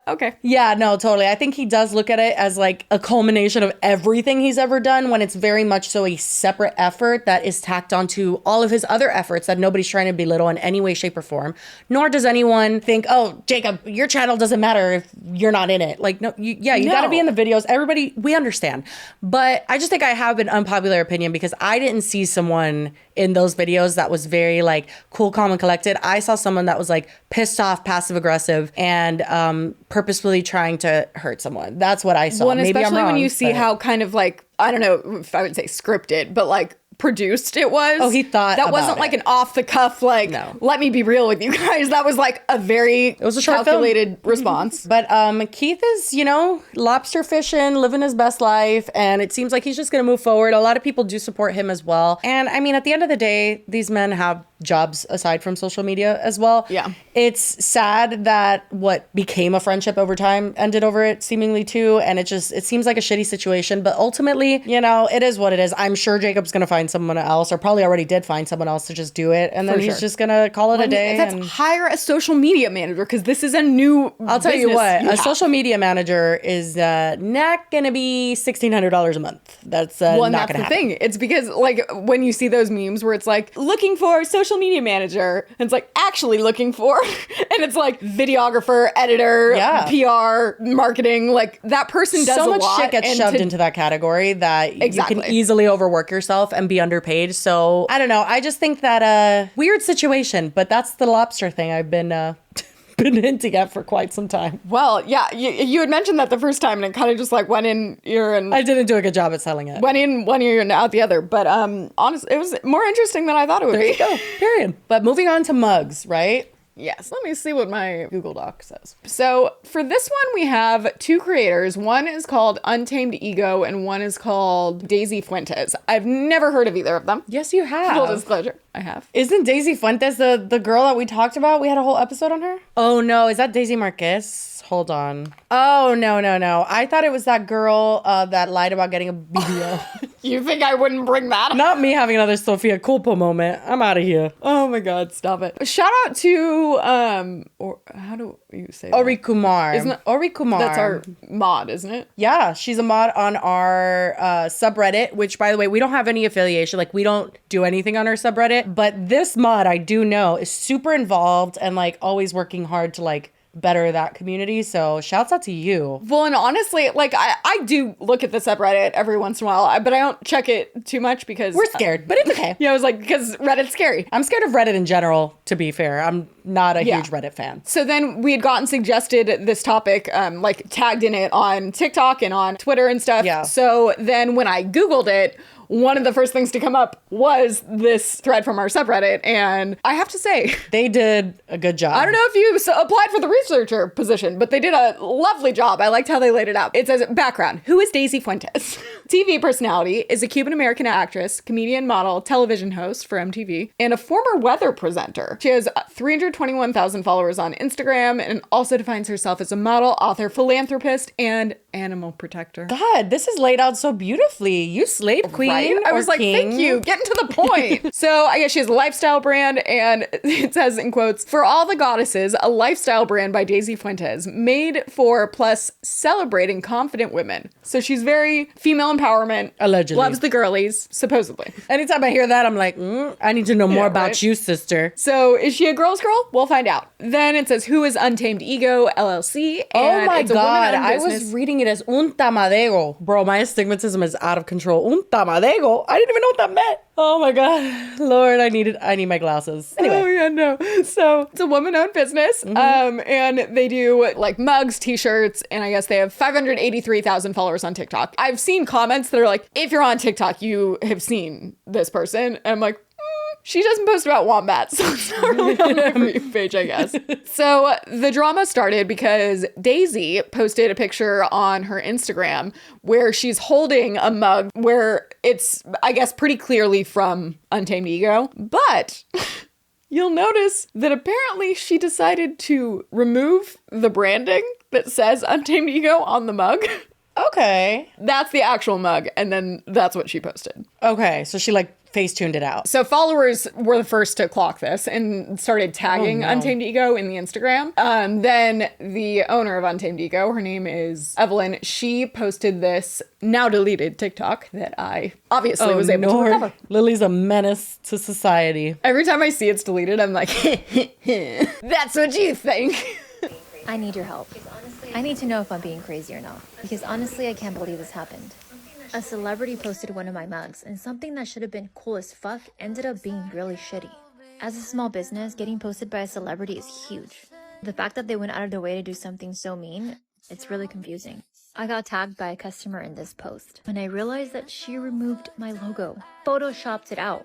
okay. Yeah, no, totally. I think he does look at it as like a culmination of everything he's ever done, when it's very much so a separate effort that is tacked onto all of his other efforts that nobody's trying to belittle in any way, shape, or form. Nor does anyone think, oh, Jacob, your channel doesn't matter if you're not in it. Like, no, you got to be in the videos. Everybody, we understand. But I just think I have an unpopular opinion because I didn't see someone in those videos that was very like cool, calm, and collected. I saw someone that was like pissed off, passive aggressive, and purposefully trying to hurt someone. That's what I saw. Well, and maybe especially I'm wrong, when you see how kind of like, I don't know if I would say scripted, but like produced it was. Oh, he thought that wasn't like an off the cuff, like, let me be real with you guys. That was like a very calculated response. But Keith is, lobster fishing, living his best life, and it seems like he's just going to move forward. A lot of people do support him as well. And I mean, at the end of the day, these men have jobs aside from social media as well. Yeah. It's sad that what became a friendship over time ended over it seemingly too. And it seems like a shitty situation, but ultimately, it is what it is. I'm sure Jacob's going to find someone else, or probably already did find someone else to just do it. And then he's just going to call it a day. Hire a social media manager, because this is a new I'll tell you what, a social media manager is not going to be $1,600 a month. That's not going to happen. That's the thing. It's because like when you see those memes where it's like looking for a social media manager, and it's like actually looking for, and it's like videographer, editor, PR, marketing, like that person does so a much lot. Shit gets shoved into that category that you can easily overwork yourself and be underpaid. So I don't know. I just think that weird situation, but that's the lobster thing I've been hinting at for quite some time. Well, yeah, you had mentioned that the first time, and it kind of just like went in ear and I didn't do a good job at selling it. Went in one ear and out the other, but honestly, it was more interesting than I thought it would be. There you go. Period. But moving on to mugs, right? Yes, let me see what my Google Doc says. So for this one, we have two creators. One is called Untamed Ego, and one is called Daisy Fuentes. I've never heard of either of them. Yes, you have. Full disclosure, I have. Isn't Daisy Fuentes the girl that we talked about? We had a whole episode on her? Oh, no. Is that Daisy Marquez? Hold on. Oh, no. I thought it was that girl that lied about getting a BBL. You think I wouldn't bring that up? Not me having another Sofia Culpo moment. I'm out of here. Oh my God, stop it. Shout out to, or how do you say that? Ori Kumar. Isn't it? Ori Kumar. That's our mod, isn't it? Yeah, she's a mod on our subreddit, which, by the way, we don't have any affiliation. Like, we don't do anything on our subreddit. But this mod, I do know, is super involved and, like, always working hard to, like, better that community. So shouts out to you. Well, and honestly, like I do look at the subreddit every once in a while, but I don't check it too much because we're scared, but it's okay. Yeah, I was like, because Reddit's scary. I'm scared of Reddit in general, to be fair. I'm not a huge Reddit fan. So then we had gotten suggested this topic, like tagged in it on TikTok and on Twitter and stuff. Yeah. So then when I Googled it, one of the first things to come up was this thread from our subreddit. And I have to say, they did a good job. I don't know if you applied for the researcher position, but they did a lovely job. I liked how they laid it out. It says, background, who is Daisy Fuentes? TV personality, is a Cuban-American actress, comedian, model, television host for MTV, and a former weather presenter. She has 321,000 followers on Instagram and also defines herself as a model, author, philanthropist, and animal protector. God, this is laid out so beautifully. You slave queen. Right? I was or like, king. thank you. Getting to the point. So I guess she has a lifestyle brand, and it says in quotes, "For all the goddesses, a lifestyle brand by Daisy Fuentes, made for plus celebrating confident women." So she's very female empowerment. Allegedly. Loves the girlies, supposedly. Anytime I hear that, I'm like, I need to know more about right. you, sister. So is she a girl's girl? We'll find out. Then it says, "Who is Untamed Ego LLC?" And Oh my it's a God, woman-owned I business. was reading it as un tamadego. Bro, my astigmatism is out of control. Un tamadego? I didn't even know what that meant. Oh my God. Lord, I need my glasses. Anyway. Oh yeah, no. So it's a woman-owned business, and they do like mugs, t-shirts, and I guess they have 583,000 followers on TikTok. I've seen comments that are like, if you're on TikTok, you have seen this person. And I'm like, she doesn't post about wombats, so it's not really on my For You page, I guess. So the drama started because Daisy posted a picture on her Instagram where she's holding a mug where it's, I guess, pretty clearly from Untamed Ego. But you'll notice that apparently she decided to remove the branding that says Untamed Ego on the mug. Okay. That's the actual mug, and then that's what she posted. Okay, so she like face tuned it out. So followers were the first to clock this and started tagging Untamed Ego in the Instagram. Then the owner of Untamed Ego, her name is Evelyn, she posted this now deleted TikTok that I obviously was able to recover. Lily's a menace to society. Every time I see it's deleted, I'm like, that's what you think. I need your help. I need to know if I'm being crazy or not. Because honestly, I can't believe this happened. A celebrity posted one of my mugs, and something that should have been cool as fuck ended up being really shitty. As a small business, getting posted by a celebrity is huge. The fact that they went out of their way to do something so mean, it's really confusing. I got tagged by a customer in this post, and I realized that she removed my logo, photoshopped it out.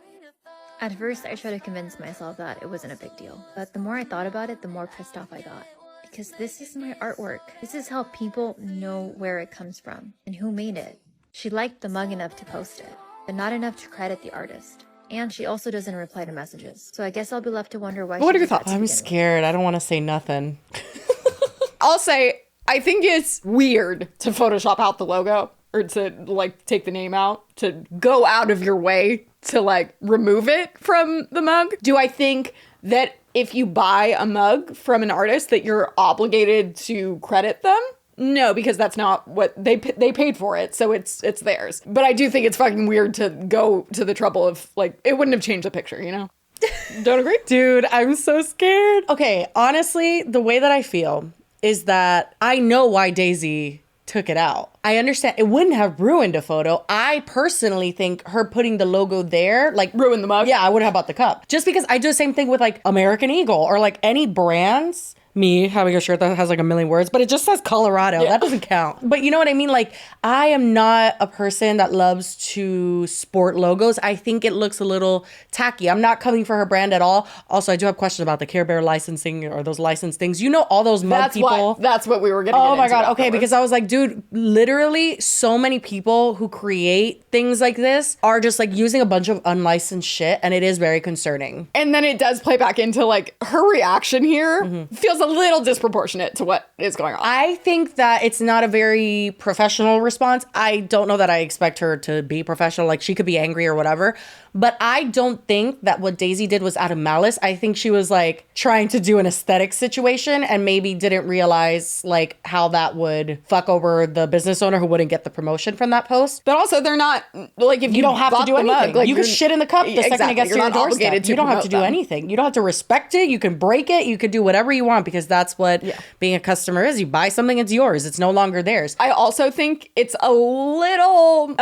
At first, I tried to convince myself that it wasn't a big deal, but the more I thought about it, the more pissed off I got. Because this is my artwork. This is how people know where it comes from and who made it. She liked the mug enough to post it, but not enough to credit the artist. And she also doesn't reply to messages. So I guess I'll be left to wonder why. What are she your did that thoughts? to I'm begin with. scared. I don't want to say nothing. I'll say, I think it's weird to Photoshop out the logo or to like take the name out, to go out of your way to like remove it from the mug. Do I think that if you buy a mug from an artist that you're obligated to credit them? No, because that's not what they paid for it, so it's theirs. But I do think it's fucking weird to go to the trouble of like, it wouldn't have changed the picture, you know? Don't agree? Dude, I'm so scared. Okay, honestly, the way that I feel is that I know why Daisy took it out. I understand it wouldn't have ruined a photo. I personally think her putting the logo there, like, Ruin the mug? Yeah, I would have bought the cup. Just because I do the same thing with like American Eagle or like any brands. Me having a shirt that has like a million words, but it just says Colorado. Yeah. That doesn't count. But you know what I mean? Like, I am not a person that loves to sport logos. I think it looks a little tacky. I'm not coming for her brand at all. Also, I do have questions about the Care Bear licensing or those license things. You know, all those mug people. That's what we were gonna get Oh my into God. Okay. afterwards. Because I was like, dude, literally so many people who create things like this are just like using a bunch of unlicensed shit. And it is very concerning. And then it does play back into like her reaction here feels a little disproportionate to what is going on. I think that it's not a very professional response. I don't know that I expect her to be professional. Like, she could be angry or whatever. But I don't think that what Daisy did was out of malice. I think she was like trying to do an aesthetic situation and maybe didn't realize like how that would fuck over the business owner who wouldn't get the promotion from that post. But also, they're not like, if You don't have to bought do the anything. mug, like, you can you're- shit in the cup the second it Exactly. gets You're to your not obligated doorstep. to You don't have to promote do them. anything. You don't have to respect it. You can break it. You could do whatever you want because that's what being a customer is. You buy something, it's yours. It's no longer theirs. I also think it's a little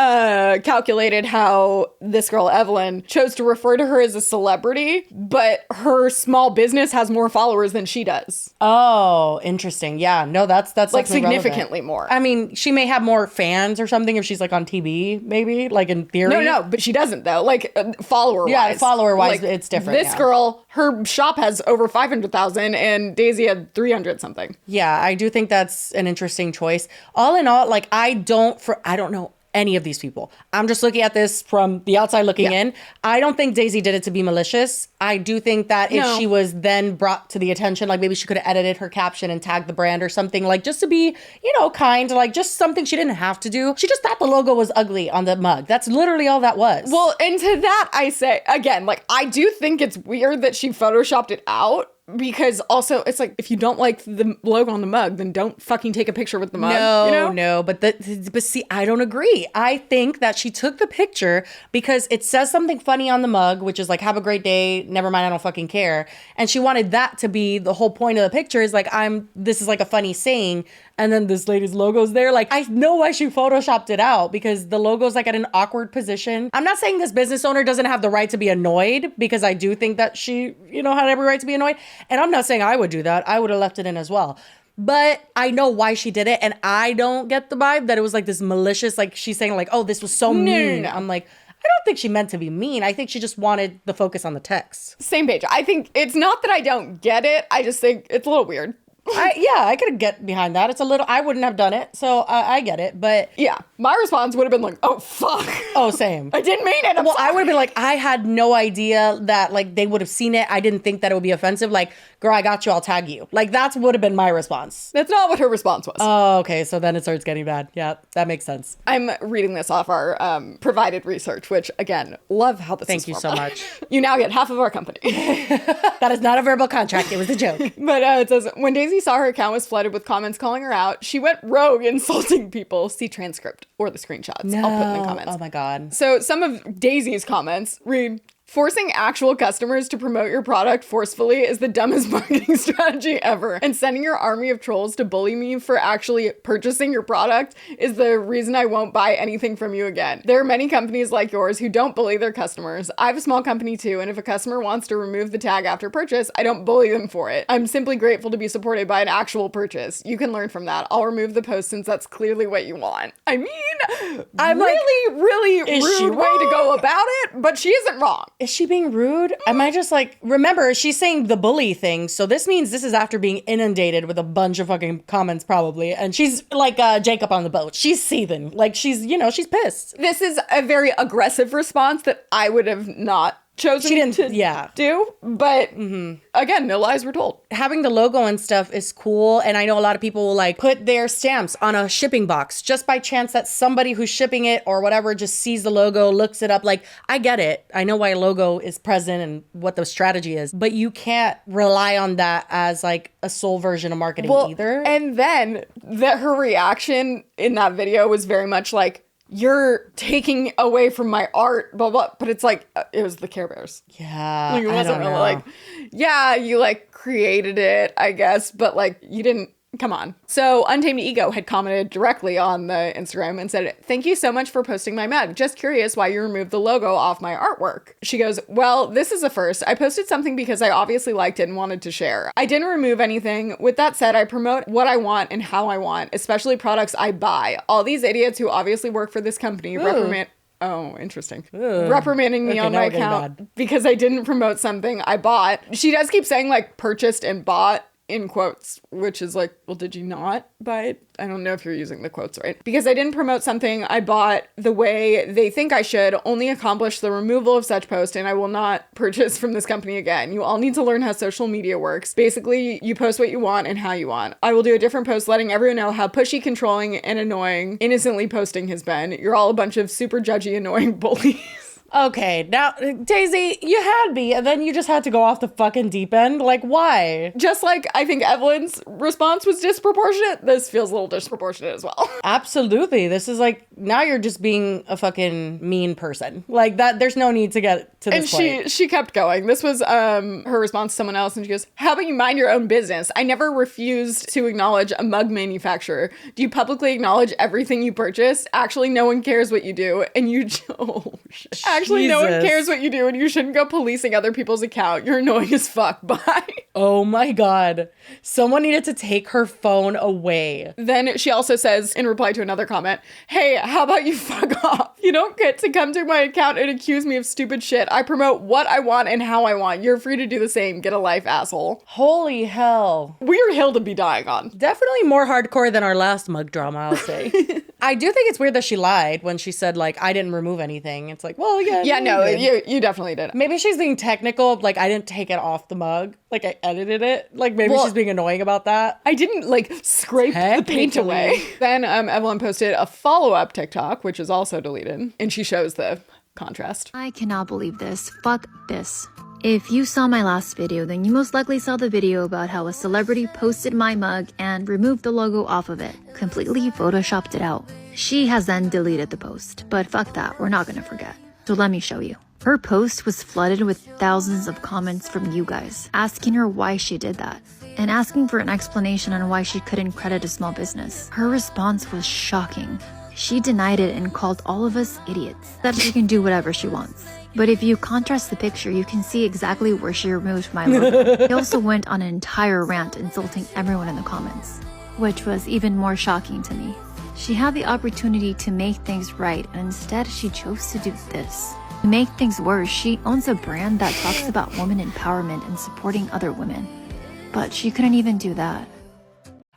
calculated how this girl, Evelyn, chose to refer to her as a celebrity, but her small business has more followers than she does. Oh, interesting. Yeah. No, that's Like, definitely relevant. significantly more. I mean, she may have more fans or something if she's like on TV, maybe, like in theory. No, but she doesn't though. Like, follower-wise. Yeah, follower-wise, it's different, This yeah. girl, her shop has over 500,000 and Daisy had 300 something. Yeah, I do think that's an interesting choice. All in all, like, I don't know any of these people. I'm just looking at this from the outside looking in. I don't think Daisy did it to be malicious. I do think that if she was then brought to the attention, like maybe she could have edited her caption and tagged the brand or something, like just to be, you know, kind, like just something she didn't have to do. She just thought the logo was ugly on the mug. That's literally all that was. Well, and to that I say, again, like I do think it's weird that she photoshopped it out. Because also, it's like, if you don't like the logo on the mug, then don't fucking take a picture with the mug. No, you know? no, but see, I don't agree. I think that she took the picture because it says something funny on the mug, which is like, have a great day, never mind, I don't fucking care. And she wanted that to be the whole point of the picture is like, this is like a funny saying. And then this lady's logo's there. Like, I know why she photoshopped it out because the logo's like at an awkward position. I'm not saying this business owner doesn't have the right to be annoyed because I do think that she, you know, had every right to be annoyed. And I'm not saying I would do that. I would have left it in as well. But I know why she did it. And I don't get the vibe that it was like this malicious, like she's saying like, oh, this was so mean. No. I'm like, I don't think she meant to be mean. I think she just wanted the focus on the text. Same page. I think it's not that I don't get it. I just think it's a little weird. I could get behind that. It's a little, I wouldn't have done it. So I get it. But yeah, my response would have been like, oh, fuck. Oh, same. I didn't mean it. I would have been like, I had no idea that like they would have seen it. I didn't think that it would be offensive. Like, girl, I got you. I'll tag you. Like, that's would have been my response. That's not what her response was. Oh, okay. So then it starts getting bad. Yeah, that makes sense. I'm reading this off our provided research, which again, love how this is Thank you so much. You now get half of our company. That is not a verbal contract. It was a joke. But it says, when Daisy saw her account was flooded with comments calling her out, she went rogue, insulting people. See transcript or the screenshots. No. I'll put in the comments. Oh my God. So some of Daisy's comments read, forcing actual customers to promote your product forcefully is the dumbest marketing strategy ever. And sending your army of trolls to bully me for actually purchasing your product is the reason I won't buy anything from you again. There are many companies like yours who don't bully their customers. I have a small company too, and if a customer wants to remove the tag after purchase, I don't bully them for it. I'm simply grateful to be supported by an actual purchase. You can learn from that. I'll remove the post since that's clearly what you want. I mean, I'm really rude way to go about it, but she isn't wrong. Is she being rude? Am I just like, remember, she's saying the bully thing. So this means this is after being inundated with a bunch of fucking comments probably. And she's like Jacob on the boat. She's seething. Like she's, you know, she's pissed. This is a very aggressive response that I would have not chosen to do. But again, no lies were told. Having the logo and stuff is cool. And I know a lot of people will like put their stamps on a shipping box just by chance that somebody who's shipping it or whatever just sees the logo, looks it up. Like, I get it. I know why a logo is present and what the strategy is, but you can't rely on that as like a sole version of marketing either. And then her reaction in that video was very much like, you're taking away from my art, blah, blah. But it's like, it was the Care Bears. Yeah, like, it wasn't really like, yeah, you like created it, I guess, but like you didn't, come on. So Untamed Ego had commented directly on the Instagram and said, thank you so much for posting my mug. Just curious why you removed the logo off my artwork. She goes, well, this is a first. I posted something because I obviously liked it and wanted to share. I didn't remove anything. With that said, I promote what I want and how I want, especially products I buy. All these idiots who obviously work for this company reprimand. Oh, interesting. Reprimanding me on my account because I didn't promote something I bought. She does keep saying like purchased and bought in quotes, which is like, well, did you not buy it? I don't know if you're using the quotes right. Because I didn't promote something I bought the way they think I should, only accomplish the removal of such post, and I will not purchase from this company again. You all need to learn how social media works. Basically, you post what you want and how you want. I will do a different post letting everyone know how pushy, controlling, and annoying innocently posting has been. You're all a bunch of super judgy, annoying bullies. Okay, now, Daisy, you had me, and then you just had to go off the fucking deep end. Like, why? Just like I think Evelyn's response was disproportionate, this feels a little disproportionate as well. Absolutely. This is like, now you're just being a fucking mean person. Like, that, there's no need to get to this point. And she kept going. This was her response to someone else, and she goes, how about you mind your own business? I never refused to acknowledge a mug manufacturer. Do you publicly acknowledge everything you purchase? Actually, no one cares what you do, and you... Oh, shit. Actually, no one Jesus. cares what you do, and you shouldn't go policing other people's account. You're annoying as fuck. Bye. Oh my God. Someone needed to take her phone away. Then she also says, in reply to another comment, hey, how about you fuck off? You don't get to come to my account and accuse me of stupid shit. I promote what I want and how I want. You're free to do the same. Get a life, asshole. Holy hell. Weird hill to be dying on. Definitely more hardcore than our last mug drama, I'll say. I do think it's weird that she lied when she said, like, I didn't remove anything. It's like, well, yeah. Yeah, no, did. you definitely did. Maybe she's being technical, like, I didn't take it off the mug. Like, I edited it. Like, maybe she's being annoying about that. I didn't, like, scrape the paint away. Then Evelyn posted a follow-up TikTok, which is also deleted, and she shows the contrast. I cannot believe this. Fuck this. If you saw my last video, then you most likely saw the video about how a celebrity posted my mug and removed the logo off of it. Completely photoshopped it out. She has then deleted the post. But fuck that, we're not gonna forget. So let me show you. Her post was flooded with thousands of comments from you guys, asking her why she did that, and asking for an explanation on why she couldn't credit a small business. Her response was shocking. She denied it and called all of us idiots, that she can do whatever she wants. But if you contrast the picture, you can see exactly where she removed my logo. He also went on an entire rant insulting everyone in the comments, which was even more shocking to me. She had the opportunity to make things right, and instead she chose to do this. To make things worse, she owns a brand that talks about woman empowerment and supporting other women. But she couldn't even do that.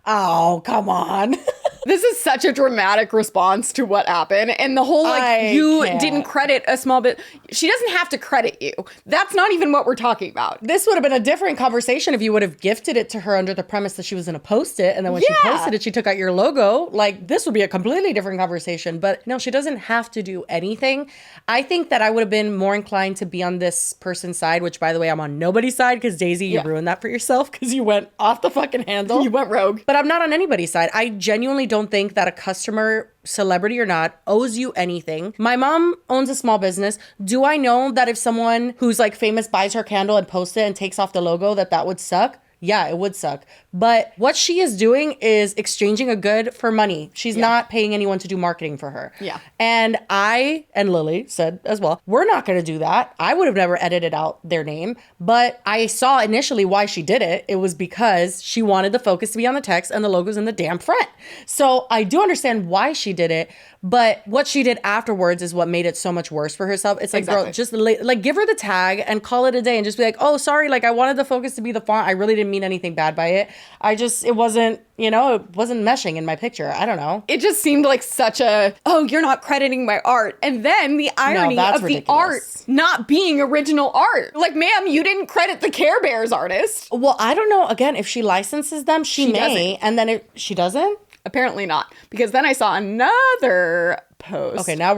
Oh, come on. This is such a dramatic response to what happened. And the whole, like, you didn't credit a small bit. She doesn't have to credit you. That's not even what we're talking about. This would have been a different conversation if you would have gifted it to her under the premise that she was going to post it. And then when she posted it, she took out your logo. Like, this would be a completely different conversation. But no, she doesn't have to do anything. I think that I would have been more inclined to be on this person's side, which, by the way, I'm on nobody's side because, Daisy, you ruined that for yourself because you went off the fucking handle. You went rogue. But I'm not on anybody's side. I genuinely don't think that a customer, celebrity or not, owes you anything. My mom owns a small business. Do I know that if someone who's like famous buys her candle and posts it and takes off the logo, that would suck? Yeah, it would suck. But what she is doing is exchanging a good for money. She's not paying anyone to do marketing for her. Yeah. And I, and Lily said as well, we're not going to do that. I would have never edited out their name, but I saw initially why she did it. It was because she wanted the focus to be on the text and the logos in the damn front. So I do understand why she did it, but what she did afterwards is what made it so much worse for herself. It's like, girl, just like give her the tag and call it a day and just be like, oh, sorry, like I wanted the focus to be the font. I really didn't mean anything bad by it. It wasn't, it wasn't meshing in my picture. I don't know. It just seemed like such a, oh, you're not crediting my art. And then the irony of ridiculous. the art not being original art. Like, ma'am, you didn't credit the Care Bears artist. Well, I don't know. Again, if she licenses them, she may. Doesn't. And then she doesn't? Apparently not. Because then I saw another post. Okay, now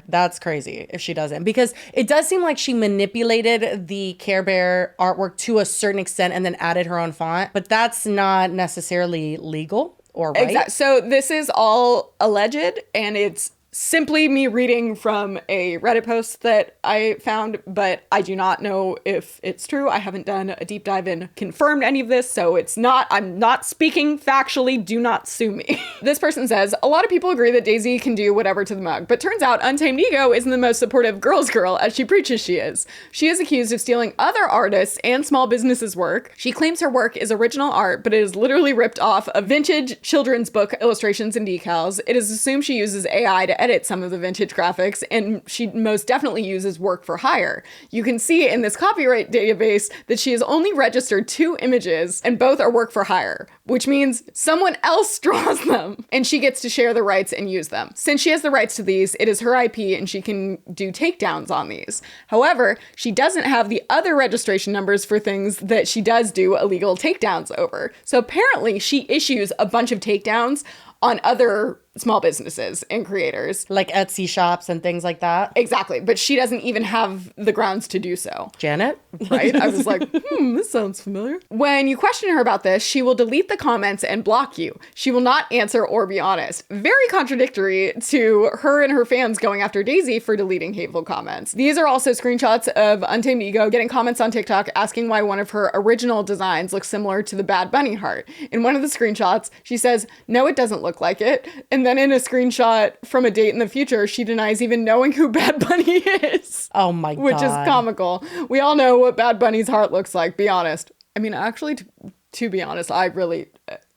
that's crazy if she doesn't. Because it does seem like she manipulated the Care Bear artwork to a certain extent and then added her own font. But that's not necessarily legal or right. Exactly. So this is all alleged, and it's simply me reading from a Reddit post that I found, but I do not know if it's true. I haven't done a deep dive and confirmed any of this, so I'm not speaking factually. Do not sue me. This person says, a lot of people agree that Daisy can do whatever to the mug, but turns out Untamed Ego isn't the most supportive girl's girl as she preaches she is. She is accused of stealing other artists and small businesses' work. She claims her work is original art, but it is literally ripped off of vintage children's book illustrations and decals. It is assumed she uses AI to edit some of the vintage graphics, and she most definitely uses work for hire. You can see in this copyright database that she has only registered 2 images, and both are work for hire, which means someone else draws them, and she gets to share the rights and use them. Since she has the rights to these, it is her IP, and she can do takedowns on these. However, she doesn't have the other registration numbers for things that she does do illegal takedowns over. So apparently she issues a bunch of takedowns on other small businesses and creators. Like Etsy shops and things like that. Exactly. But she doesn't even have the grounds to do so. Janet? Right? I was like, this sounds familiar. When you question her about this, she will delete the comments and block you. She will not answer or be honest. Very contradictory to her and her fans going after Daisy for deleting hateful comments. These are also screenshots of Untamed Ego getting comments on TikTok asking why one of her original designs looks similar to the Bad Bunny heart. In one of the screenshots, she says, no, it doesn't look like it. And And then in a screenshot from a date in the future, she denies even knowing who Bad Bunny is. Oh my God. Which is comical. We all know what Bad Bunny's heart looks like, be honest. I mean, actually, to be honest, I really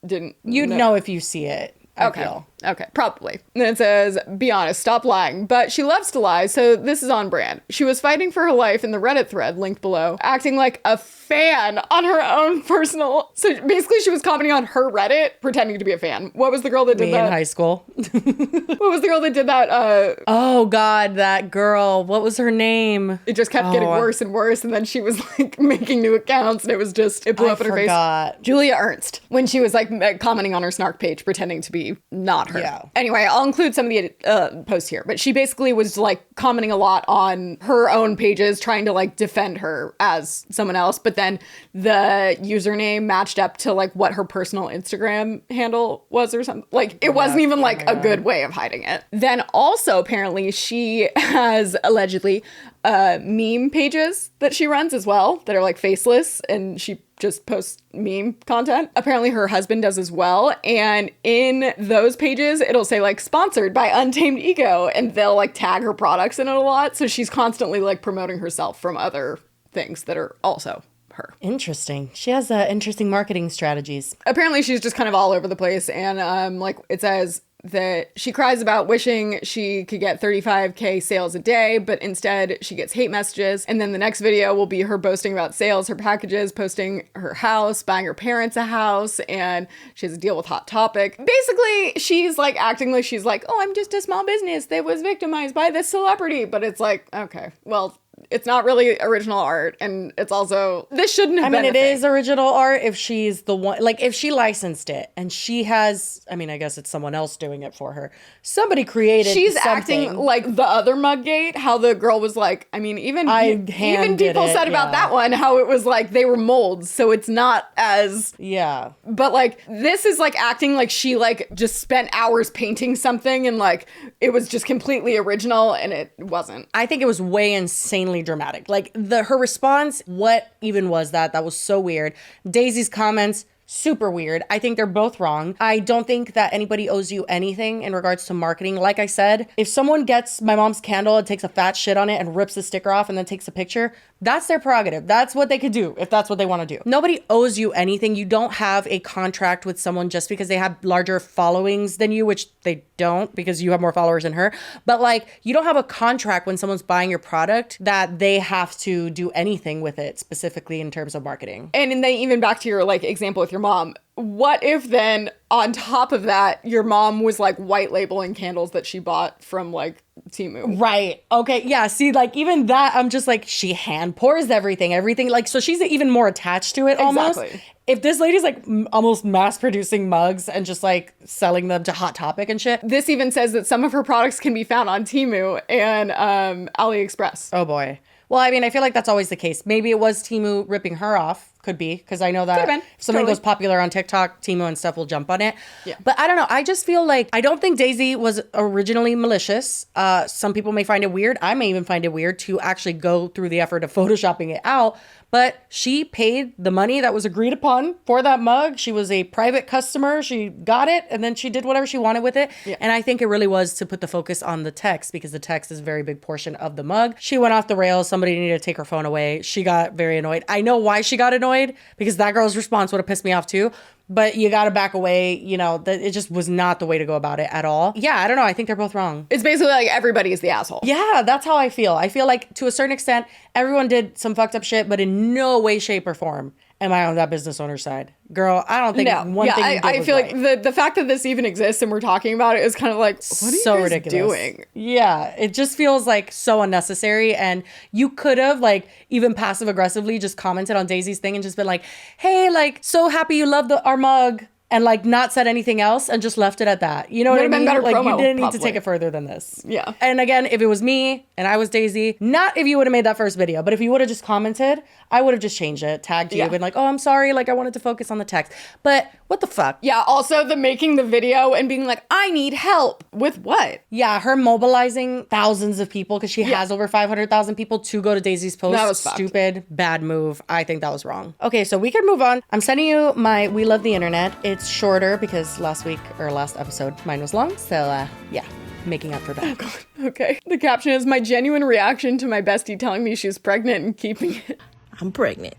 didn't You'd know if you see it. I feel. Okay, probably. And then it says, be honest, stop lying. But she loves to lie, so this is on brand. She was fighting for her life in the Reddit thread linked below, acting like a fan on her own personal. So basically, she was commenting on her Reddit, pretending to be a fan. What was the girl that did that? In high school. What was the girl that did that? Oh God, that girl. What was her name? It just kept getting worse and worse, and then she was like making new accounts, and it was just, it blew up in her face. Julia Ernst, when she was like commenting on her snark page, pretending to be not her. Yeah. Anyway, I'll include some of the posts here, but she basically was like commenting a lot on her own pages, trying to like defend her as someone else, but then the username matched up to like what her personal Instagram handle was or something. Like it wasn't even like a good way of hiding it. Then also apparently she has allegedly meme pages that she runs as well that are like faceless, and she just posts meme content. Apparently her husband does as well, and in those pages it'll say like sponsored by Untamed Ego, and they'll like tag her products in it a lot, so she's constantly like promoting herself from other things that are also her. Interesting. She has interesting marketing strategies. Apparently she's just kind of all over the place, and like it says that she cries about wishing she could get 35K sales a day, but instead she gets hate messages. And then the next video will be her boasting about sales, her packages, posting her house, buying her parents a house, and she has a deal with Hot Topic. Basically, she's like acting like she's like, oh, I'm just a small business that was victimized by this celebrity. But it's like, okay, well, it's not really original art, and it's also, this shouldn't have been it is original art if she's the one, like if she licensed it and she has, I mean, I guess it's someone else doing it for her. Somebody created She's something. acting like the other Muggate, how the girl was like, I mean, even people said about that one, how it was like they were molds, so it's not as... Yeah. But like, this is like acting like she like just spent hours painting something and like it was just completely original, and it wasn't. I think it was way insanely dramatic. Like her response, what even was that? That was so weird. Daisy's comments, super weird. I think they're both wrong. I don't think that anybody owes you anything in regards to marketing. Like I said, if someone gets my mom's candle and takes a fat shit on it and rips the sticker off and then takes a picture, that's their prerogative. That's what they could do if that's what they want to do. Nobody owes you anything. You don't have a contract with someone just because they have larger followings than you, which they don't because you have more followers than her. But like, you don't have a contract when someone's buying your product that they have to do anything with it specifically in terms of marketing. And then even back to your like example with your mom, what if then on top of that, your mom was like white labeling candles that she bought from like Temu? Right. Okay. Yeah. See, like even that, I'm just like, she hand pours everything. Like, so she's even more attached to it almost. Exactly. If this lady's like almost mass producing mugs and just like selling them to Hot Topic and shit. This even says that some of her products can be found on Temu and AliExpress. Oh boy. Well, I mean, I feel like that's always the case. Maybe it was Temu ripping her off. Could be, because I know that if something goes popular on TikTok, Temu and stuff will jump on it. Yeah. But I don't know. I just feel like, I don't think Daisy was originally malicious. Some people may find it weird. I may even find it weird to actually go through the effort of photoshopping it out. But she paid the money that was agreed upon for that mug. She was a private customer. She got it, and then she did whatever she wanted with it. Yeah. And I think it really was to put the focus on the text, because the text is a very big portion of the mug. She went off the rails. Somebody needed to take her phone away. She got very annoyed. I know why she got annoyed, because that girl's response would have pissed me off too. But you got to back away, you know, that it just was not the way to go about it at all. Yeah, I don't know. I think they're both wrong. It's basically like everybody is the asshole. Yeah, that's how I feel. I feel like to a certain extent, everyone did some fucked up shit, but in no way, shape, or form am I on that business owner's side. Girl, I don't think one thing you did I was feel right. like the fact that this even exists and we're talking about it is kind of like, what are you guys doing? Yeah, it just feels like so unnecessary. And you could have like even passive aggressively just commented on Daisy's thing and just been like, hey, like, so happy you love our mug, and like not said anything else and just left it at that. You know what I mean? Better like promo, you didn't need probably. to take it further than this. Yeah. And again, if it was me and I was Daisy, not if you would have made that first video, but if you would have just commented, I would have just changed it, tagged you, been like, oh, I'm sorry, like I wanted to focus on the text. But what the fuck? Yeah, also the making the video and being like, I need help. With what? Yeah, her mobilizing thousands of people, because she has over 500,000 people to go to Daisy's post. That was stupid, bad move. I think that was wrong. Okay, so we can move on. I'm sending you my We Love the Internet. It's It's shorter because last episode, mine was long. So yeah, making up for that. Okay. The caption is my genuine reaction to my bestie telling me she's pregnant and keeping it. I'm pregnant.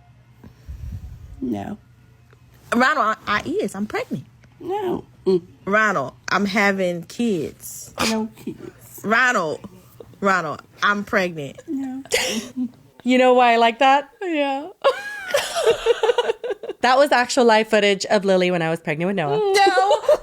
No. Ronald, I'm pregnant. No. Ronald, I'm having kids. No kids. Ronald, I'm pregnant. No. You know why I like that? Yeah. That was actual live footage of Lily when I was pregnant with Noah. No,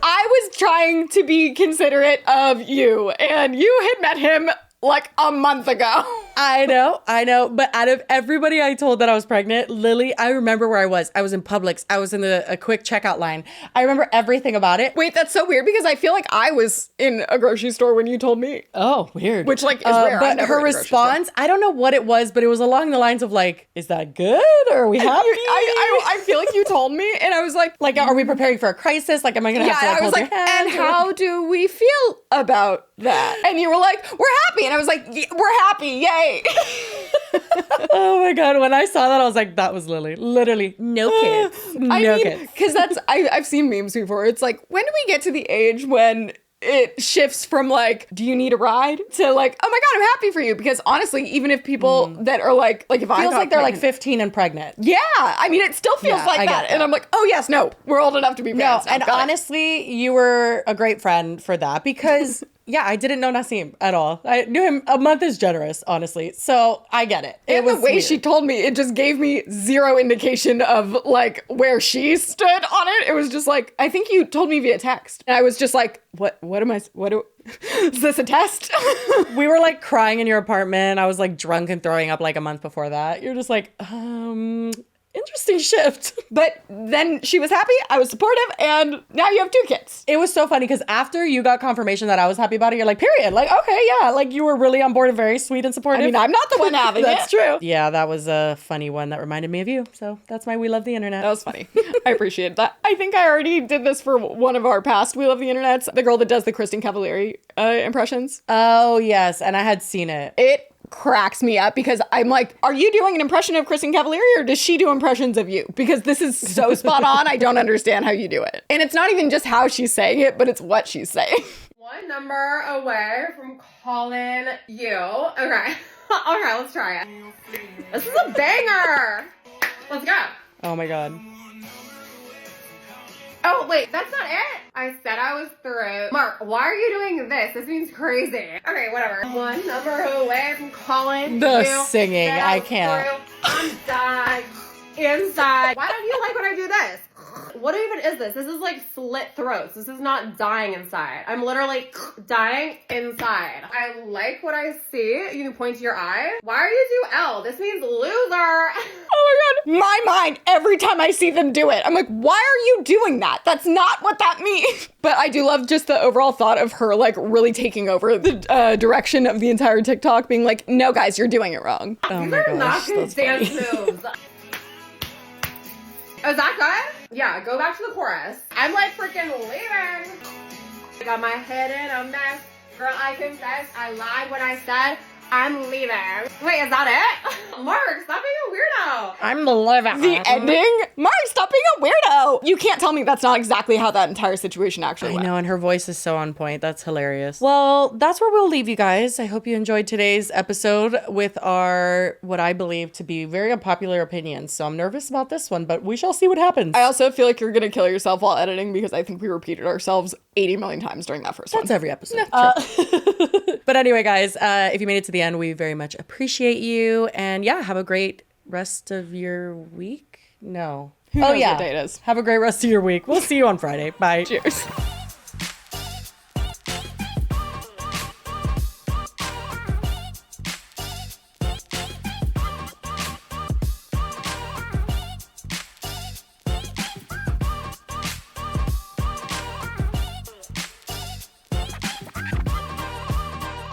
I was trying to be considerate of you, and you had met him like a month ago. I know. But out of everybody I told that I was pregnant, Lily, I remember where I was. I was in Publix. I was in a quick checkout line. I remember everything about it. Wait, that's so weird because I feel like I was in a grocery store when you told me. Oh, weird. Which like is rare. But her response, I don't know what it was, but it was along the lines of like, is that good? Or are we happy? I feel like you told me and I was like, are we preparing for a crisis? Like, am I going to have to I was hold like, your hand? and how do we feel about that? And you were like, we're happy. And I was like, we're happy. Yay. Oh my God. When I saw that, I was like, that was Lily. Literally no kids. No kids. Because I've seen memes before. It's like, when do we get to the age when it shifts from like, do you need a ride to like, oh my God, I'm happy for you. Because honestly, even if people that are like if I feels got like they're pregnant, like 15 and pregnant. Yeah. I mean, it still feels like that. And I'm like, oh yes, no, we're old enough to be parents. No, and honestly, you were a great friend for that because yeah, I didn't know Nassim at all. I knew him. A month is generous, honestly. So I get it. And the way she told me, it just gave me zero indication of like where she stood on it. It was just like, I think you told me via text. And I was just like, is this a test? We were like crying in your apartment. I was like drunk and throwing up like a month before that. You're just like, interesting shift. But then she was happy, I was supportive, and now you have 2 kids. It was so funny because after you got confirmation that I was happy about it, you're like, period. Like, okay, yeah. Like you were really on board and very sweet and supportive. I mean, I'm not the one having That's it. true. Yeah, that was a funny one that reminded me of you. So that's why we love the internet. That was funny. I appreciate that. I think I already did this for one of our past We Love the Internets, the girl that does the Kristen Cavallari impressions. Oh, yes. And I had seen it. It cracks me up because I'm like, are you doing an impression of Kristen Cavallari or does she do impressions of you? Because this is so spot on. I don't understand how you do it. And it's not even just how she's saying it, but it's what she's saying. One number away from calling you. Okay. Okay, let's try it. This is a banger. Let's go. Oh my God. Oh, wait, that's not it. I said I was through. Mark, why are you doing this? This means crazy. Okay, whatever. One number away from calling The you. singing, Said I was can't. through. I'm dying inside. Why don't you like when I do this? What even is this? This is like slit throats. This is not dying inside. I'm literally dying inside. I like what I see. You can point to your eye. Why are you 2L? This means loser. Oh my God. My mind, every time I see them do it, I'm like, why are you doing that? That's not what that means. But I do love just the overall thought of her like really taking over the direction of the entire TikTok, being like, no guys, you're doing it wrong. Oh These my are gosh, not good that's dance funny. moves. Is that good? Yeah, go back to the chorus. I'm like freaking leaving. I got my head in a mess. Girl, I confess, I lied when I said I'm leaving. Wait, is that it? Mark, stop being a weirdo. I'm living. The ending? Mark, stop being a weirdo. You can't tell me that's not exactly how that entire situation actually I went. know, and her voice is so on point. That's hilarious. Well, that's where we'll leave you guys. I hope you enjoyed today's episode with our, what I believe to be very unpopular opinions. So I'm nervous about this one, but we shall see what happens. I also feel like you're going to kill yourself while editing because I think we repeated ourselves 80 million times during that first one. That's every episode. But anyway, guys, if you made it to the end, we very much appreciate you. And yeah, have a great rest of your week. No. Who knows what day it is? Have a great rest of your week. We'll see you on Friday. Bye. Cheers.